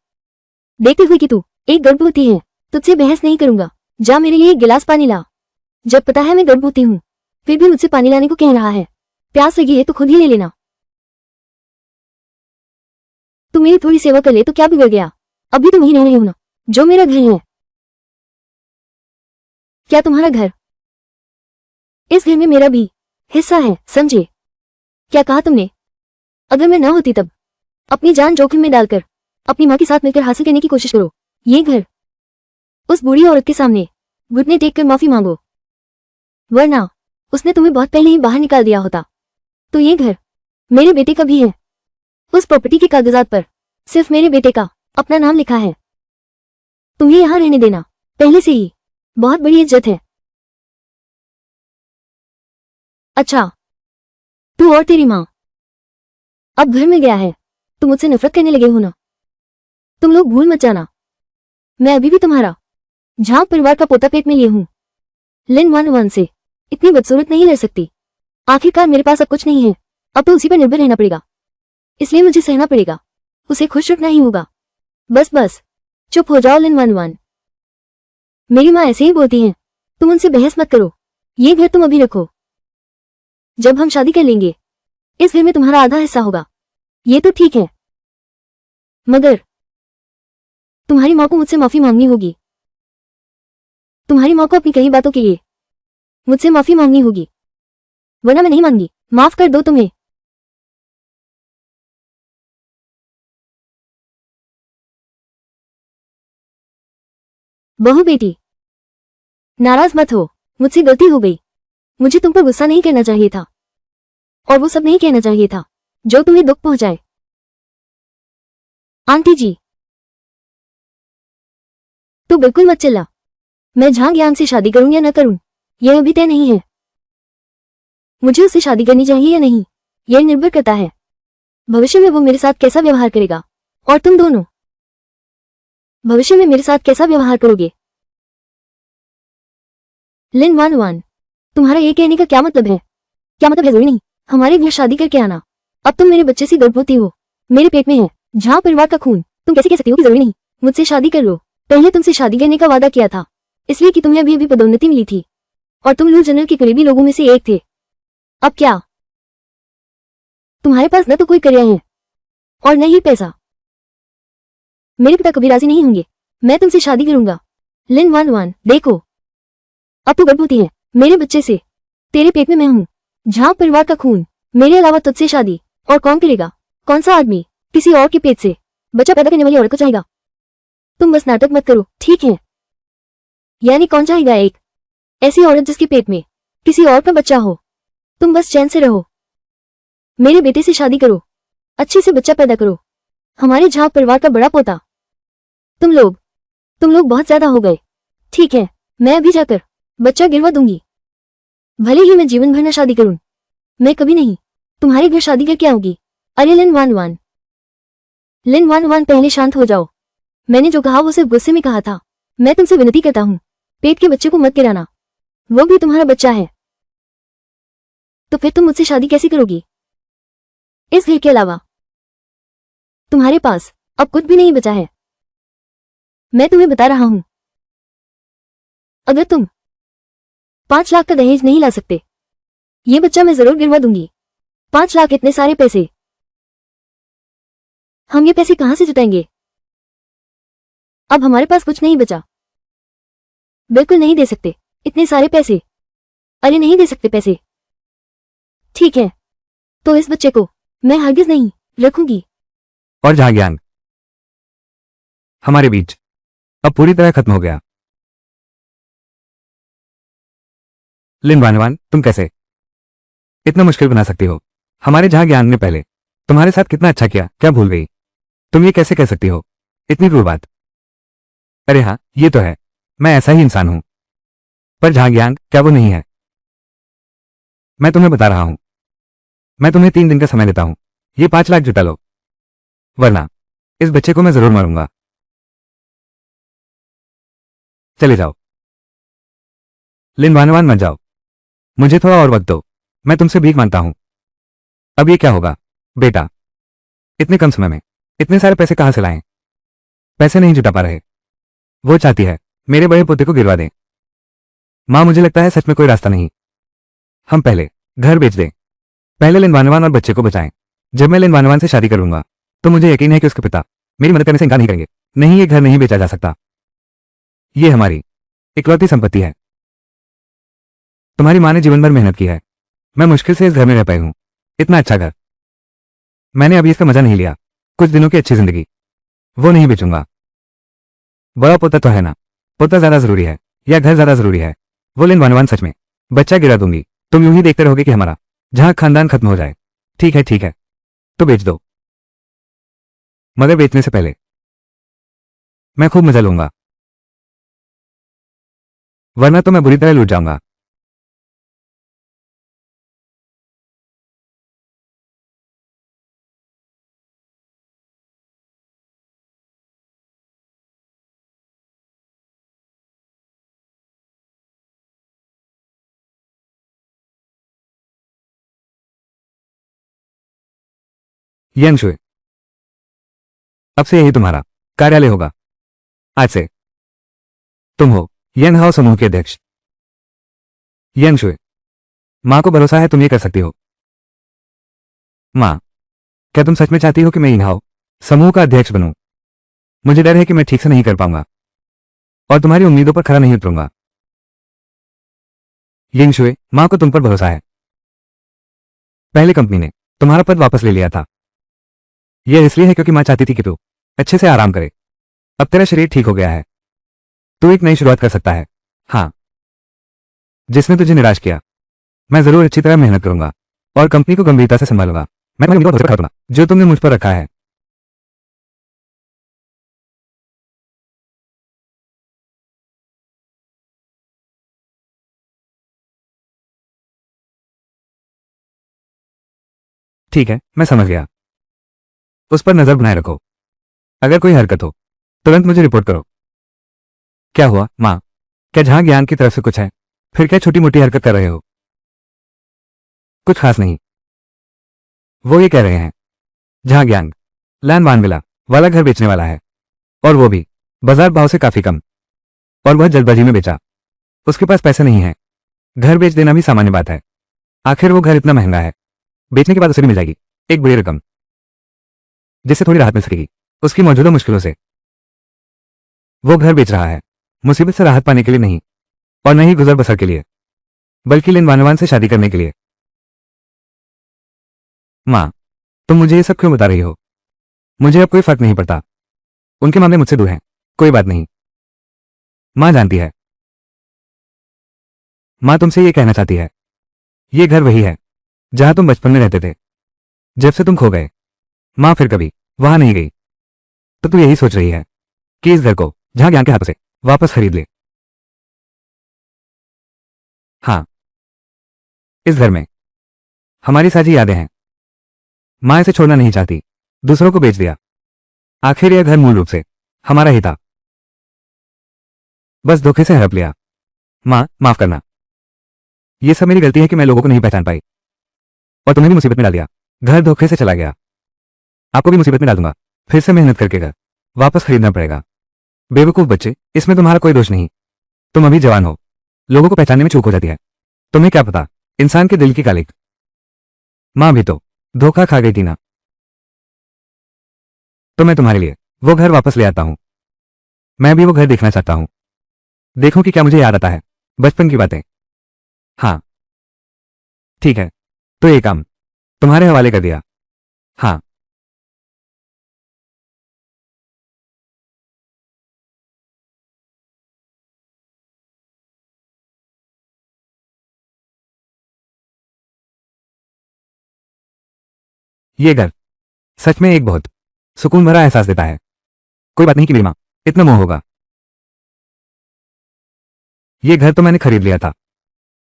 देखते हुए कि तू एक गर्भवती है, तुझसे बहस नहीं करूंगा। जा मेरे लिए एक गिलास पानी ला। जब पता है मैं गर्भवती हूं, फिर भी मुझसे पानी लाने को कह रहा है। प्यास लगी है तो खुद ही ले लेना। तू मेरी थोड़ी सेवा कर ले तो क्या बिगड़ गया? अभी तुम ही रह रही हो ना, जो मेरा घर है। क्या तुम्हारा घर? इस घर में मेरा भी हिस्सा है, समझे? क्या कहा तुमने? अगर मैं ना होती तब अपनी जान जोखिम में डालकर अपनी माँ के साथ मिलकर हासिल करने की कोशिश करो ये घर। उस बूढ़ी औरत के सामने घुटने टेक कर माफी मांगो, वरना उसने तुम्हें बहुत पहले ही बाहर निकाल दिया होता। तो ये घर मेरे बेटे का भी है। उस प्रॉपर्टी के कागजात पर सिर्फ मेरे बेटे का अपना नाम लिखा है। तुम्हें यहां रहने देना पहले से ही बहुत बड़ी इज्जत है। अच्छा, तू और तेरी माँ अब घर में गया है, तुम मुझसे नफरत करने लगे हो ना? तुम लोग भूल मत जाना, मैं अभी भी तुम्हारा झांग परिवार का पोता पेट में लिए हूं। लिन वान से इतनी बदसूरत नहीं रह सकती। आखिरकार मेरे पास अब कुछ नहीं है, अब तो उसी पर निर्भर रहना पड़ेगा, इसलिए मुझे सहना पड़ेगा। उसे खुश रखना ही होगा। बस बस चुप हो जाओ लिन वान। मेरी माँ ऐसे ही बोलती है, तुम उनसे बहस मत करो। ये घर तुम अभी रखो, जब हम शादी कर लेंगे इस घर में तुम्हारा आधा हिस्सा होगा। ये तो ठीक है, मगर तुम्हारी माँ को मुझसे माफी मांगनी होगी। तुम्हारी माँ को अपनी कई बातों के लिए मुझसे माफी मांगनी होगी, वरना मैं नहीं मानगी। माफ कर दो तुम्हें। बहू बेटी, नाराज मत हो, मुझसे गलती हो गई। मुझे तुम पर गुस्सा नहीं करना चाहिए था, और वो सब नहीं कहना चाहिए था जो तुम्हें दुख पहुंचाए। आंटी जी, तू बिल्कुल मत चिल्ला। मैं झांग यांग से शादी करूं या न करूं, यह अभी तय नहीं है। मुझे उससे शादी करनी चाहिए या नहीं, यह निर्भर करता है भविष्य में वो मेरे साथ कैसा व्यवहार करेगा, और तुम दोनों भविष्य में मेरे साथ कैसा व्यवहार करोगे। लिन वान, तुम्हारा ये कहने का क्या मतलब है? क्या मतलब है? जरूरी नहीं हमारे घर शादी करके आना। अब तुम मेरे बच्चे से गर्भवती हो, मेरे पेट में है झांग परिवार का खून। तुम कैसे कह सकती हो कि जरूरी नहीं? मुझसे शादी कर लो। पहले तुमसे शादी करने का वादा किया था, इसलिए कि तुम्हें अभी अभी पदोन्नति मिली थी और तुम लू जनरल के करीबी लोगों में से एक थे। अब क्या तुम्हारे पास न तो कोई करियर है और न ही पैसा। मेरे पिता कभी राजी नहीं होंगे मैं तुमसे शादी करूंगा। लिन वान, देखो अब तू गर्भवती है मेरे बच्चे से, तेरे पेट में मैं हूं झांग परिवार का खून। मेरे अलावा तुझसे शादी और कौन करेगा? कौन सा आदमी किसी और के पेट से बच्चा पैदा करने वाली औरत को चाहेगा? तुम बस नाटक मत करो, ठीक है? यानी कौन चाहेगा एक ऐसी औरत जिसके पेट में किसी और का बच्चा हो? तुम बस चैन से रहो, मेरे बेटे से शादी करो, अच्छे से बच्चा पैदा करो, हमारे झांग परिवार का बड़ा पोता। तुम लोग बहुत ज्यादा हो गए। ठीक है, मैं अभी जाकर बच्चा गिरवा दूंगी, भले ही मैं जीवन भर न शादी करूं। मैं कभी नहीं तुम्हारे घर शादी करके आऊंगी। अरे लिन वान, पहले शांत हो जाओ। मैंने जो कहा वो सिर्फ गुस्से में कहा था। मैं तुमसे विनती करता हूं, पेट के बच्चे को मत गिराना, वो भी तुम्हारा बच्चा है। तो फिर तुम मुझसे शादी कैसे करोगी? इस घर के अलावा तुम्हारे पास अब कुछ भी नहीं बचा है। मैं तुम्हें बता रहा हूं, अगर तुम 5 लाख का दहेज नहीं ला सकते। ये बच्चा मैं जरूर गिरवा दूंगी। 5 लाख, इतने सारे पैसे, हम ये पैसे कहां से जुटाएंगे? अब हमारे पास कुछ नहीं बचा। बिल्कुल नहीं दे सकते इतने सारे पैसे। अरे नहीं दे सकते पैसे। ठीक है, तो इस बच्चे को मैं हरगिज नहीं रखूंगी। और झांग्यांग हमारे बीच अब पूरी तरह खत्म हो गया। लिन वानवान, तुम कैसे इतना मुश्किल बना सकती हो? हमारे झांग्यांग ने पहले तुम्हारे साथ कितना अच्छा किया, क्या भूल गई? तुम ये कैसे कह सकती हो इतनी क्रूर बात? अरे हाँ, ये तो है, मैं ऐसा ही इंसान हूं। पर झांग्यांग, क्या वो नहीं है? मैं तुम्हें बता रहा हूं, मैं तुम्हें 3 दिन का समय देता हूं। ये 5 लाख जुटा लो, वरना इस बच्चे को मैं जरूर मारूंगा। चले जाओ। लिन वानवान, मत जाओ, मुझे थोड़ा और वक्त दो। मैं तुमसे भीख मांगता हूं। अब ये क्या होगा बेटा? इतने कम समय में इतने सारे पैसे कहां से लाएं? पैसे नहीं जुटा पा रहे। वो चाहती है मेरे बड़े पोते को गिरवा दें। मां, मुझे लगता है सच में कोई रास्ता नहीं। हम पहले घर बेच दें। पहले लिन वानवान और बच्चे को बचाएं। जब मैं लिन वानवान से शादी करूंगा तो मुझे यकीन है कि उसके पिता मेरी मदद करने से इनकार नहीं करेंगे। नहीं, ये घर नहीं बेचा जा सकता। ये हमारी इकलौती संपत्ति है। तुम्हारी मां ने जीवन भर मेहनत की है। मैं मुश्किल से इस घर में रह पाई हूं। इतना अच्छा घर मैंने अभी इसका मजा नहीं लिया। कुछ दिनों की अच्छी जिंदगी, वो नहीं बेचूंगा। बड़ा पोता तो है ना, पोता ज्यादा जरूरी है या घर ज्यादा जरूरी है? वो लिन वानवान, सच में बच्चा गिरा दूंगी। तुम यूं ही देखते रहोगे कि हमारा जहां खानदान खत्म हो जाए। ठीक है, ठीक है, तो बेच दो, मगर बेचने से पहले मैं खूब मजा लूंगा, वरना तो मैं बुरी तरह लूट जाऊंगा। यंगशुए, अब से यही तुम्हारा कार्यालय होगा। आज से तुम हो यंग हाउ समूह के अध्यक्ष। यंगशुए, मां को भरोसा है तुम ये कर सकती हो। मां, क्या तुम सच में चाहती हो कि मैं यंग हाउ समूह का अध्यक्ष बनूं? मुझे डर है कि मैं ठीक से नहीं कर पाऊंगा और तुम्हारी उम्मीदों पर खरा नहीं उतरूंगा। यंगशुए, मां को तुम पर भरोसा है। पहले कंपनी ने तुम्हारा पद वापस ले लिया था। यह इसलिए है क्योंकि मां चाहती थी कि तू अच्छे से आराम करे। अब तेरा शरीर ठीक हो गया है, तू एक नई शुरुआत कर सकता है। हाँ, जिसने तुझे निराश किया, मैं जरूर अच्छी तरह मेहनत करूंगा और कंपनी को गंभीरता से संभालूंगा। मैं तुम्हारी उम्मीदों पर भरोसा करूंगा जो तुमने मुझ पर रखा है। ठीक है, मैं समझ गया। उस पर नजर बनाए रखो। अगर कोई हरकत हो तुरंत मुझे रिपोर्ट करो। क्या हुआ मां? क्या जहां ज्ञान की तरफ से कुछ है? फिर क्या छोटी मोटी हरकत कर रहे हो? कुछ खास नहीं। वो ये कह रहे हैं जहां ज्ञान लैन वानविला वाला घर बेचने वाला है, और वो भी बाजार भाव से काफी कम, और वह जल्दबाजी में बेचा। उसके पास पैसे नहीं है। घर बेच देना भी सामान्य बात है। आखिर वो घर इतना महंगा है, बेचने के बाद उसे भी मिल जाएगी एक बड़ी रकम, जिससे थोड़ी राहत मिल सकेगी उसकी मौजूदा मुश्किलों से। वो घर बेच रहा है मुसीबत से राहत पाने के लिए नहीं, और न ही गुजर बसर के लिए, बल्कि लिन वानवान से शादी करने के लिए। मां, तुम मुझे ये सब क्यों बता रही हो? मुझे अब कोई फर्क नहीं पड़ता। उनके मामले मुझसे दूर हैं, कोई बात नहीं। मां जानती है। मां तुमसे ये कहना चाहती है, ये घर वही है जहां तुम बचपन में रहते थे, जब से तुम खो गए। मां फिर कभी वहां नहीं गई। तो तू यही सोच रही है कि इस घर को जहां ज्ञान के हाथों से वापस खरीद ले? हाँ, इस घर में हमारी साझी यादें हैं। मां इसे छोड़ना नहीं चाहती, दूसरों को बेच दिया। आखिर यह घर मूल रूप से हमारा ही था, बस धोखे से हड़प लिया। मां, माफ करना। यह सब मेरी गलती है कि मैं लोगों को नहीं पहचान पाई और तुम्हें भी मुसीबत में डाल दिया। घर धोखे से चला गया, आपको भी मुसीबत में डाल दूंगा। फिर से मेहनत करके घर वापस खरीदना पड़ेगा। बेवकूफ बच्चे, इसमें तुम्हारा कोई दोष नहीं। तुम अभी जवान हो, लोगों को पहचानने में चूक हो जाती है। तुम्हें क्या पता इंसान के दिल की कालिक। मां भी तो धोखा खा गई थी ना। तो मैं तुम्हारे लिए वो घर वापस ले आता हूं। मैं भी वो घर देखना चाहता हूं। देखूं कि क्या मुझे याद आता है बचपन की बातें। हाँ ठीक है, तो ये काम तुम्हारे हवाले कर दिया। हाँ ये घर सच में एक बहुत सुकून भरा एहसास देता है। कोई बात नहीं कि मेरी मां इतना मोह होगा। ये घर तो मैंने खरीद लिया था,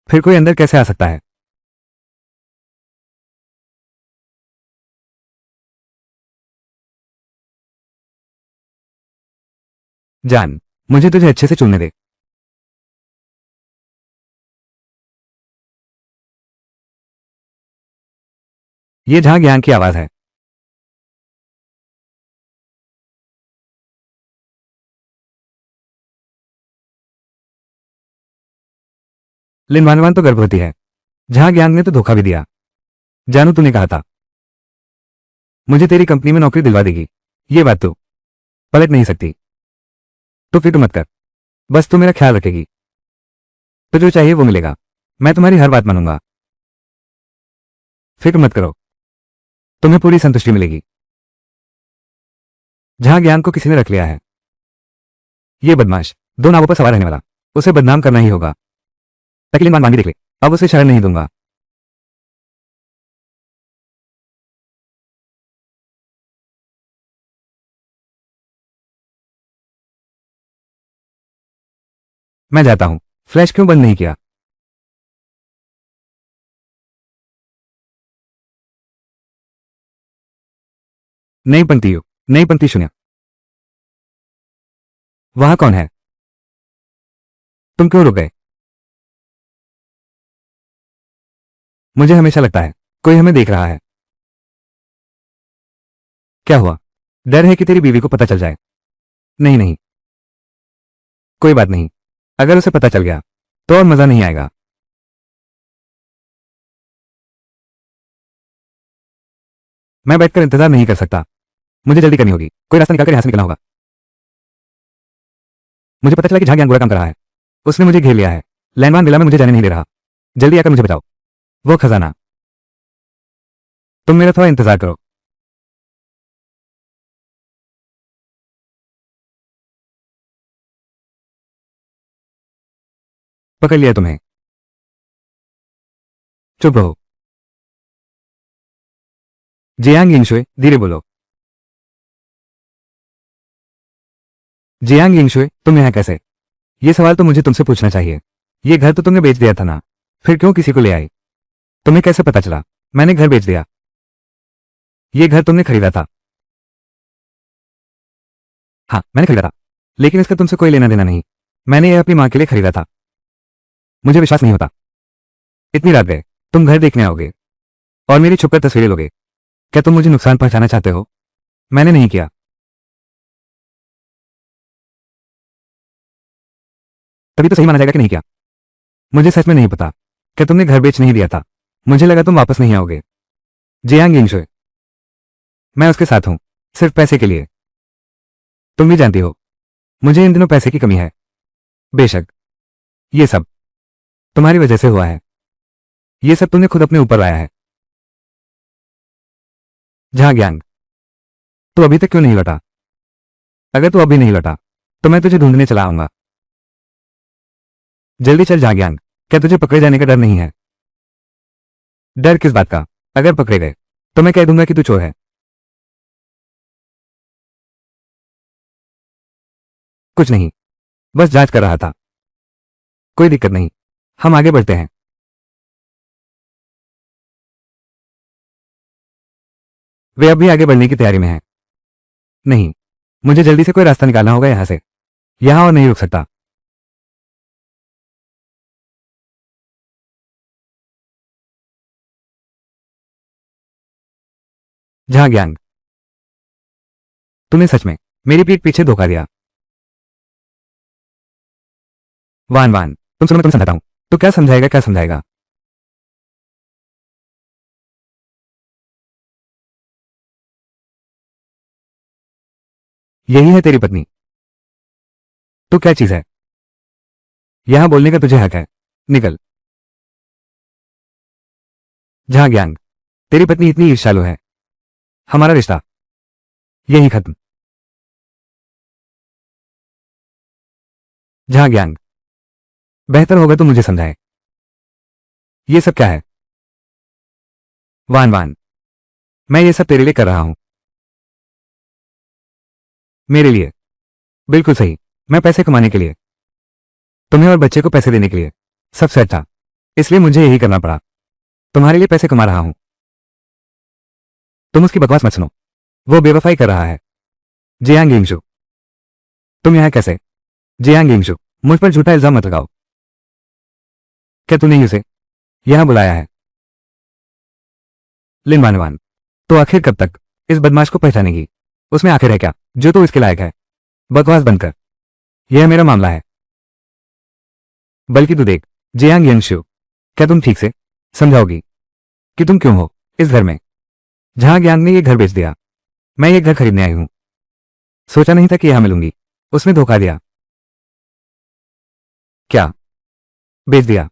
फिर कोई अंदर कैसे आ सकता है। जान, मुझे तुझे अच्छे से चुनने दे। ये जहां ज्ञान की आवाज है। लिनवानवान तो गर्भवती है। जहां ज्ञान ने तो धोखा भी दिया। जानू तूने कहा था मुझे तेरी कंपनी में नौकरी दिलवा देगी। ये बात तू पलट नहीं सकती। तो फिक्र मत कर, बस तू मेरा ख्याल रखेगी तो जो चाहिए वो मिलेगा। मैं तुम्हारी हर बात मानूंगा। फिक्र मत करो, तुम्हें पूरी संतुष्टि मिलेगी। जहां ज्ञान को किसी ने रख लिया है। ये बदमाश दो नावों पर सवार रहने वाला, उसे बदनाम करना ही होगा ताकि लिनवान भी देख ले। अब उसे शरण नहीं दूंगा। मैं जाता हूं। फ्लैश क्यों बंद नहीं किया। नई पंक्ति यू, नई पंक्ति शून्य। वहां कौन है। तुम क्यों रुक गए। मुझे हमेशा लगता है कोई हमें देख रहा है। क्या हुआ। डर है कि तेरी बीवी को पता चल जाए। नहीं नहीं, कोई बात नहीं। अगर उसे पता चल गया तो और मजा नहीं आएगा। मैं बैठकर इंतजार नहीं कर सकता। मुझे जल्दी करनी होगी। कोई रास्ता निकालकर यहां से निकलना होगा। मुझे पता चला कि जहां ज्ञान बुरा काम कर रहा है उसने मुझे घेर लिया है। लैंडवान विला में मुझे जाने नहीं दे रहा। जल्दी आकर मुझे बचाओ। वो खजाना। तुम मेरा थोड़ा इंतजार करो। पकड़ लिया तुम्हें। चुप रहो। जियांग यिंगशुए, धीरे बोलो। जियांग यिंगशुए, तुम यहां कैसे। ये सवाल तो मुझे तुमसे पूछना चाहिए। ये घर तो तुमने बेच दिया था ना, फिर क्यों किसी को ले आई। तुम्हें कैसे पता चला। मैंने घर बेच दिया। ये घर तुमने खरीदा था। हाँ मैंने खरीदा था, लेकिन इसका तुमसे कोई लेना देना नहीं। मैंने ये अपनी मां के लिए खरीदा था। मुझे विश्वास नहीं होता। इतनी रात गए तुम घर देखने आओगे और मेरी छुपकर तस्वीरें लोगे। क्या तुम मुझे नुकसान पहुंचाना चाहते हो। मैंने नहीं किया। तभी तो सही माना जाएगा कि नहीं किया। मुझे सच में नहीं पता। क्या तुमने घर बेच नहीं दिया था। मुझे लगा तुम वापस नहीं आओगे। जियांग यिंगशुए, मैं उसके साथ हूं, सिर्फ पैसे के लिए। तुम भी जानती हो मुझे इन दिनों पैसे की कमी है। बेशक ये सब तुम्हारी वजह से हुआ है। ये सब तुमने खुद अपने ऊपर लाया है। जहां ज्ञान, तू अभी तक क्यों नहीं लौटा। अगर तू अभी नहीं लौटा तो मैं तुझे ढूंढने चला आऊंगा। जल्दी चल जहां ज्ञान। क्या तुझे पकड़े जाने का डर नहीं है। डर किस बात का। अगर पकड़े गए तो मैं कह दूंगा कि तू चोर है। कुछ नहीं, बस जांच कर रहा था। कोई दिक्कत नहीं, हम आगे बढ़ते हैं। वे अब भी आगे बढ़ने की तैयारी में हैं। नहीं, मुझे जल्दी से कोई रास्ता निकालना होगा यहां से। यहां और नहीं रुक सकता। जहां ज्ञान, तूने सच में मेरी पीठ पीछे धोखा दिया। वान वान। तुम सुनो, मैं तुम्हें समझाता हूँ। तो क्या समझाएगा, क्या समझाएगा? यही है तेरी पत्नी। तो क्या चीज है? यहां बोलने का तुझे हक है। निकल। जहां ज्ञान, तेरी पत्नी इतनी ईर्ष्यालु है, हमारा रिश्ता यही खत्म। जहां ज्ञान, बेहतर होगा तो मुझे समझाए, ये सब क्या है? वान वान, मैं ये सब तेरे लिए कर रहा हूं। मेरे लिए? बिल्कुल सही। मैं पैसे कमाने के लिए, तुम्हें और बच्चे को पैसे देने के लिए, सबसे अच्छा। इसलिए मुझे यही करना पड़ा। तुम्हारे लिए पैसे कमा रहा हूं। तुम उसकी बकवास मत सुनो। वो बेवफाई कर रहा है। जियांग यिंगशु, तुम यहां कैसे? जियांग यिंगशु, मुझ पर झूठा इल्जाम मत लगाओ। क्या तूने ही उसे यहां बुलाया है? लिन मानवान, तो आखिर कब तक इस बदमाश को पहचानेगी? उसमें आखिर है क्या जो तू इसके लायक है? बकवास बंद कर। यह मेरा मामला है। बल्कि तू देख, जियांग यंगशु, क्या तुम ठीक से समझाओगी कि तुम क्यों हो इस घर में? जहां ज्ञान ने ये घर बेच दिया, मैं ये घर खरीदने आई हूं। सोचा नहीं था कि यहां मिलूंगी। उसने धोखा दिया। क्या बेच दिया?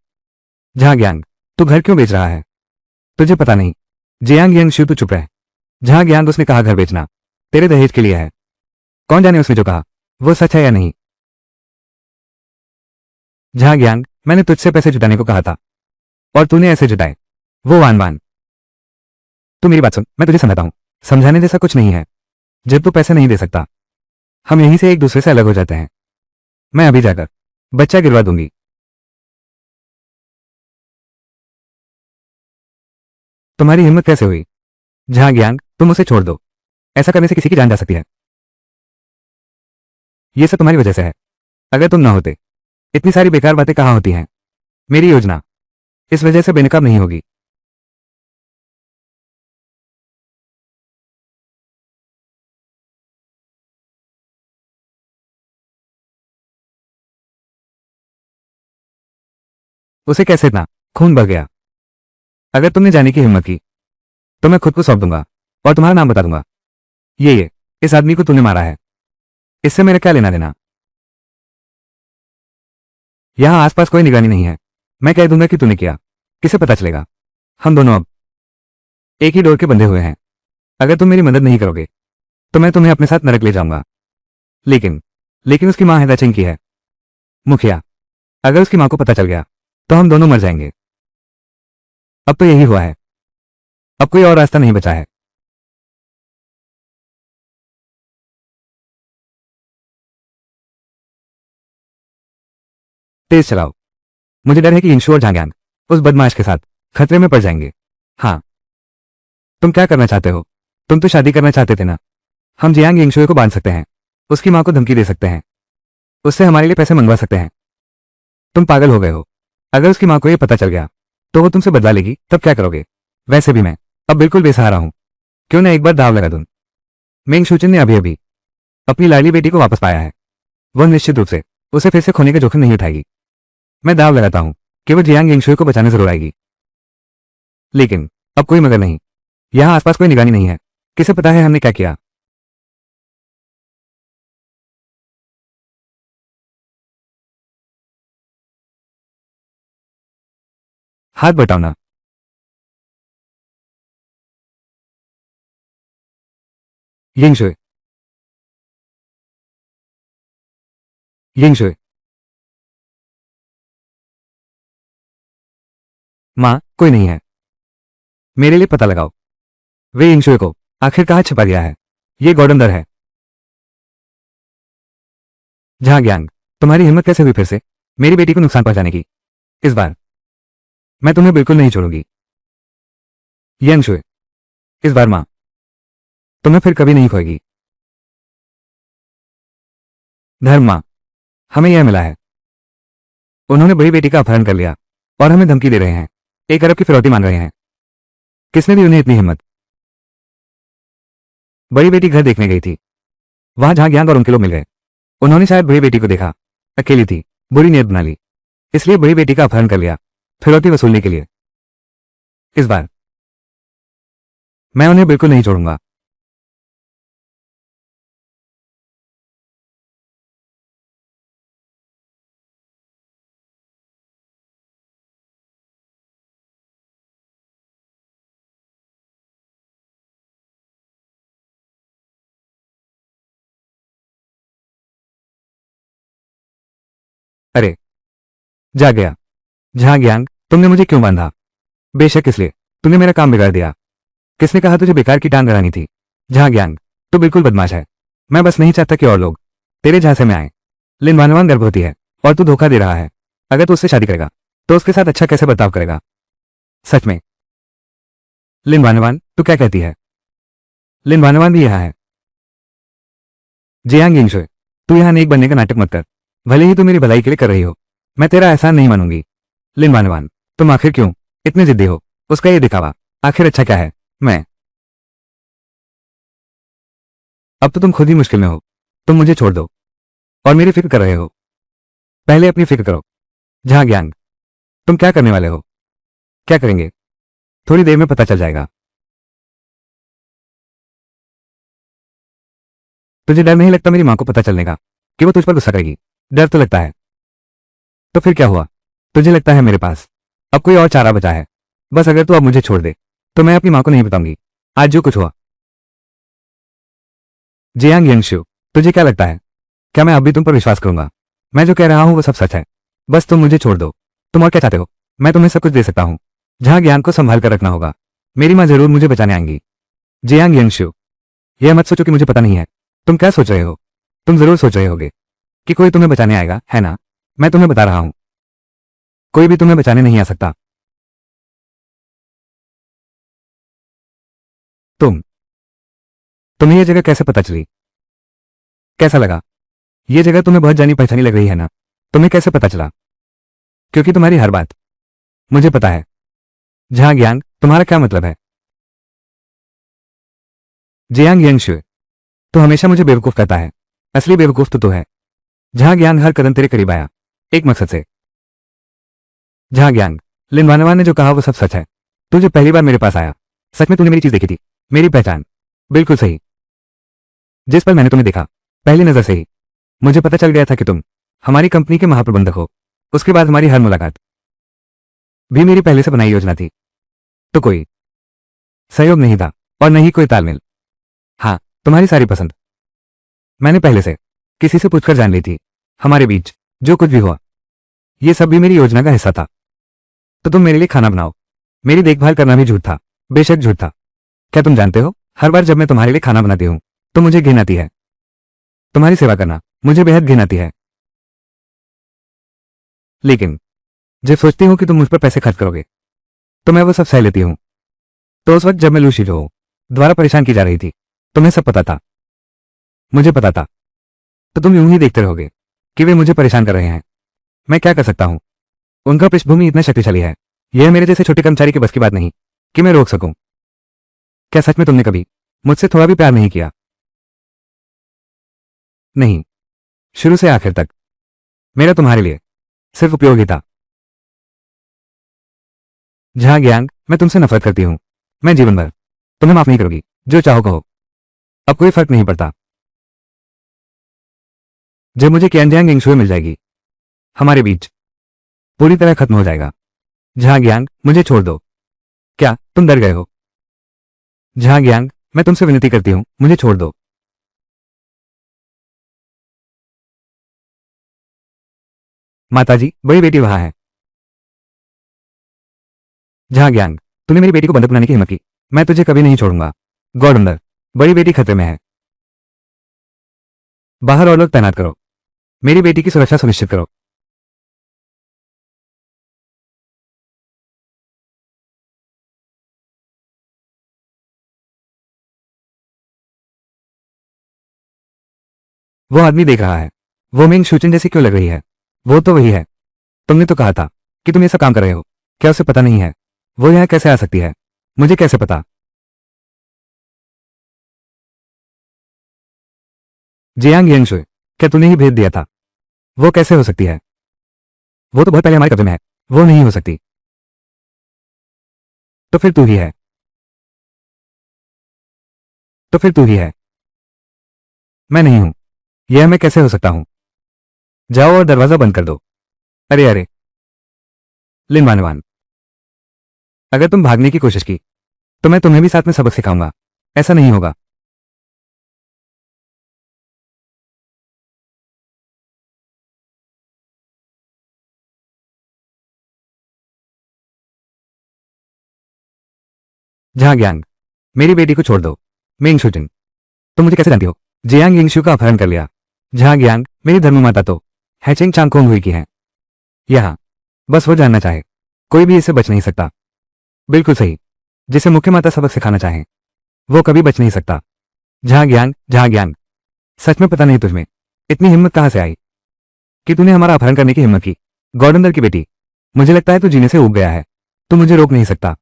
जहां ज्ञान, तू घर क्यों बेच रहा है? तुझे पता नहीं? जियांग यंगशु, तू चुप रह। जहां ज्ञान, उसने कहा घर बेचना तेरे दहेज के लिए है। कौन जाने उसने जो कहा वो सच है या नहीं। जहां ज्ञान, मैंने तुझसे पैसे जुटाने को कहा था और तूने ऐसे जुटाए। वो वान वान, तू मेरी बात सुन, मैं तुझे समझाता हूं। समझाने जैसा कुछ नहीं है। जब तू पैसे नहीं दे सकता, हम यहीं से एक दूसरे से अलग हो जाते हैं। मैं अभी जाकर बच्चा गिरवा दूंगी। तुम्हारी हिम्मत कैसे हुई? जहां ज्ञान, तुम उसे छोड़ दो। ऐसा करने से किसी की जान जा सकती है। ये सब तुम्हारी वजह से है। अगर तुम ना होते, इतनी सारी बेकार बातें कहाँ होती हैं। मेरी योजना इस वजह से बेनकाब नहीं होगी। उसे कैसे इतना खून बह गया? अगर तुमने जाने की हिम्मत की, तो मैं खुद को सौंप दूंगा और तुम्हारा नाम बता दूंगा। ये इस आदमी को तूने मारा है। इससे मेरा क्या लेना देना? यहां आसपास कोई निगरानी नहीं है। मैं कह दूंगा कि तूने किया। किसे पता चलेगा? हम दोनों अब एक ही डोर के बंधे हुए हैं। अगर तुम मेरी मदद नहीं करोगे, तो मैं तुम्हें अपने साथ नरक ले जाऊंगा। लेकिन लेकिन उसकी मां हैदा चिंग की है मुखिया। अगर उसकी मां को पता चल गया, तो हम दोनों मर जाएंगे। अब तो यही हुआ है। अब कोई और रास्ता नहीं बचा है। तेज चलाओ। मुझे डर है कि इंशु और झांग्यांग उस बदमाश के साथ खतरे में पड़ जाएंगे। हाँ, तुम क्या करना चाहते हो? तुम तो शादी करना चाहते थे ना? हम जियांग इंशुए को बांध सकते हैं, उसकी मां को धमकी दे सकते हैं, उससे हमारे लिए पैसे मंगवा सकते हैं। तुम पागल हो गए हो। अगर उसकी मां को यह पता चल गया, तो वो तुमसे बदला लेगी, तब क्या करोगे? वैसे भी मैं अब बिल्कुल बेसहारा हूं। क्यों ना एक बार दाव लगा दूं? मेंग शुचिन ने अभी अभी अपनी लाडली बेटी को वापस पाया है। वह निश्चित रूप से उसे फिर से खोने का जोखिम नहीं उठाएगी। मैं दाव लगाता हूं कि वो जियांग यंगशुए को बचाने जरूर आएगी। लेकिन अब कोई मगर नहीं। यहां आसपास कोई निगरानी नहीं है। किसे पता है हमने क्या किया? हाथ बटाओ ना। यंगशुए, यंगशुए, मां कोई नहीं है। मेरे लिए पता लगाओ। वे यंगशुए को आखिर कहां छिपा दिया है? ये गॉडमदर है। जहां ज्ञान, तुम्हारी हिम्मत कैसे हुई फिर से मेरी बेटी को नुकसान पहुंचाने की? इस बार मैं तुम्हें बिल्कुल नहीं छोड़ूंगी। यंगशुए, इस बार मां तुम्हें फिर कभी नहीं खोएगी। धर्म मां, हमें यह मिला है। उन्होंने बड़ी बेटी का अपहरण कर लिया और हमें धमकी दे रहे हैं। 1 अरब की फिरौती मांग रहे हैं। किसने दी उन्हें इतनी हिम्मत? बड़ी बेटी घर देखने गई थी। वहां जहां ज्ञान और उनके लोग मिल गए। उन्होंने शायद बड़ी बेटी को देखा, अकेली थी, बुरी नीयत बना ली। इसलिए बड़ी बेटी का अपहरण कर लिया, फिरौती वसूलने के लिए। इस बार मैं उन्हें बिल्कुल नहीं छोड़ूंगा। अरे, जा गया। झांग्यांग, तुमने मुझे क्यों बांधा? बेशक इसलिए, तूने मेरा काम बिगाड़ दिया। किसने कहा तुझे बेकार की टांग अड़ानी थी? झांग्यांग, तू बिल्कुल बदमाश है। मैं बस नहीं चाहता कि और लोग तेरे झांसे में आए। लिन वानवान गर्भवती है और तू धोखा दे रहा है। अगर तू उससे शादी करेगा तो उसके साथ अच्छा कैसे बर्ताव करेगा? सच में लिन वानवान, तू क्या कहती है? लिन वानवान भी यहाँ है। जियांग यिंगशुए, तू यहाँ नेक बनने का नाटक मत कर। भले ही तू मेरी भलाई के लिए कर रही हो, मैं तेरा एहसान नहीं मानूंगी। लिन वानवान, तुम आखिर क्यों इतने जिद्दी हो? उसका ये दिखावा आखिर अच्छा क्या है? मैं अब तो तुम खुद ही मुश्किल में हो। तुम मुझे छोड़ दो और मेरी फिक्र कर रहे हो। पहले अपनी फिक्र करो। झांग्यांग, तुम क्या करने वाले हो? क्या करेंगे? थोड़ी देर में पता चल जाएगा। तुझे डर नहीं लगता मेरी मां को पता चलने का कि वो तुझ पर गुस्सा करेगी? डर तो लगता है। तो फिर क्या हुआ? तुझे लगता है मेरे पास अब कोई और चारा बचा है? बस अगर तू अब मुझे छोड़ दे तो मैं अपनी मां को नहीं बताऊंगी आज जो कुछ हुआ। जियांग यंगशु, तुझे क्या लगता है? क्या मैं अब भी तुम पर विश्वास करूंगा? मैं जो कह रहा हूं वो सब सच है। बस तुम मुझे छोड़ दो। तुम और क्या चाहते हो? मैं तुम्हें सब कुछ दे सकता हूं। जहां ज्ञान को संभाल कर रखना होगा। मेरी मां जरूर मुझे बचाने आएंगी। जियांग यंगशु, यह मत सोचो कि मुझे पता नहीं है। तुम क्या सोच रहे हो? तुम जरूर सोच रहे होगे कि कोई तुम्हें बचाने आएगा, है ना? मैं तुम्हें बता रहा हूं, कोई भी तुम्हें बचाने नहीं आ सकता। तुम तुम्हें यह जगह कैसे पता चली? कैसा लगा? यह जगह तुम्हें बहुत जानी पहचानी लग रही है ना? तुम्हें कैसे पता चला? क्योंकि तुम्हारी हर बात मुझे पता है। जहां ज्ञान, तुम्हारा क्या मतलब है? जियांग यंगशु, तो हमेशा मुझे बेवकूफ कहता है। असली बेवकूफ तो है। जहां ज्ञान हर कदम तेरे करीब आया एक मकसद से। जहां ज्ञान, लिनवानवा ने जो कहा वो सब सच है। तू जो पहली बार मेरे पास आया, सच में तूने मेरी चीज देखी थी, मेरी पहचान। बिल्कुल सही। जिस पर मैंने तुम्हें देखा, पहली नजर से ही मुझे पता चल गया था कि तुम हमारी कंपनी के महाप्रबंधक हो। उसके बाद हमारी हर मुलाकात भी मेरी पहले से बनाई योजना थी। तो कोई सहयोग नहीं था और न ही कोई तालमेल। हाँ, तुम्हारी सारी पसंद मैंने पहले से किसी से पूछकर जान ली थी। हमारे बीच जो कुछ भी हुआ, ये सब भी मेरी योजना का हिस्सा था। तो तुम मेरे लिए खाना बनाओ, मेरी देखभाल करना भी झूठ था। बेशक झूठ था। क्या तुम जानते हो, हर बार जब मैं तुम्हारे लिए खाना बनाती हूँ तो मुझे घिन आती है। तुम्हारी सेवा करना मुझे बेहद घिन आती है। लेकिन जब सोचती हूँ कि तुम मुझ पर पैसे खर्च करोगे तो मैं वो सब सह लेती हूँ। तो उस वक्त जब मैं लूसी जो द्वारा परेशान की जा रही थी, तुम्हें सब पता था। मुझे पता था। तो तुम यूं ही देखते रहोगे कि वे मुझे परेशान कर रहे हैं। मैं क्या कर सकता हूं? उनका पृष्ठभूमि इतना शक्तिशाली है, यह मेरे जैसे छोटे कर्मचारी के बस की बात नहीं कि मैं रोक सकूं। क्या सच में तुमने कभी मुझसे थोड़ा भी प्यार नहीं किया? नहीं, शुरू से आखिर तक मेरा तुम्हारे लिए सिर्फ उपयोग ही था। जहां ज्ञान, मैं तुमसे नफरत करती हूं। मैं जीवन भर तुम्हें माफ नहीं करूंगी, जो चाहो कहो। अब कोई फर्क नहीं पड़ता। जब मुझे कैनजियांग इंगशुए मिल जाएगी, हमारे बीच पूरी तरह खत्म हो जाएगा। जहां ज्ञान, मुझे छोड़ दो। क्या तुम डर गए हो? जहां ज्ञान, मैं तुमसे विनती करती हूं, मुझे छोड़ दो। माताजी, बड़ी बेटी वहां है। जहां ज्ञान, तूने मेरी बेटी को बंधक बनाने की हिम्मत की। मैं तुझे कभी नहीं छोड़ूंगा। गॉड अंदर, बड़ी बेटी खतरे में है। बाहर और लोग तैनात करो। मेरी बेटी की सुरक्षा सुनिश्चित करो। वो आदमी देख रहा है। वो मिंग शूचन जैसी क्यों लग रही है? वो तो वही है। तुमने तो कहा था कि तुम ये सब काम कर रहे हो। क्या उसे पता नहीं है? वो यहाँ कैसे आ सकती है? मुझे कैसे पता? जियांग यंगशुए, क्या तूने ही भेज दिया था? वो कैसे हो सकती है? वो तो बहुत पहले हमारे कब्जे में है, वो नहीं हो सकती। तो फिर तू ही है। तो फिर तू ही है। मैं नहीं हूं। यह मैं कैसे हो सकता हूं? जाओ और दरवाजा बंद कर दो। अरे अरे, लिन वानवान, अगर तुम भागने की कोशिश की तो मैं तुम्हें भी साथ में सबक सिखाऊंगा। ऐसा नहीं होगा। जहां ज्ञान, मेरी बेटी को छोड़ दो। मेंग शुजिन, तुम मुझे कैसे जानती हो? जियांग यिंगशु का अपहरण कर लिया। जहां ज्ञान, मेरी धर्ममाता तो हैचिंग चांगकोंग हुई की है। यहां बस वो जानना चाहे, कोई भी इसे बच नहीं सकता। बिल्कुल सही। जिसे मुख्य माता सबक सिखाना चाहे वो कभी बच नहीं सकता। जहां ज्ञान, सच में पता नहीं तुझमें इतनी हिम्मत कहां से आई कि तूने हमारा अपहरण करने की हिम्मत की। गॉर्डनर की बेटी, मुझे लगता है तू जीने से ऊब गया है। तू मुझे रोक नहीं सकता।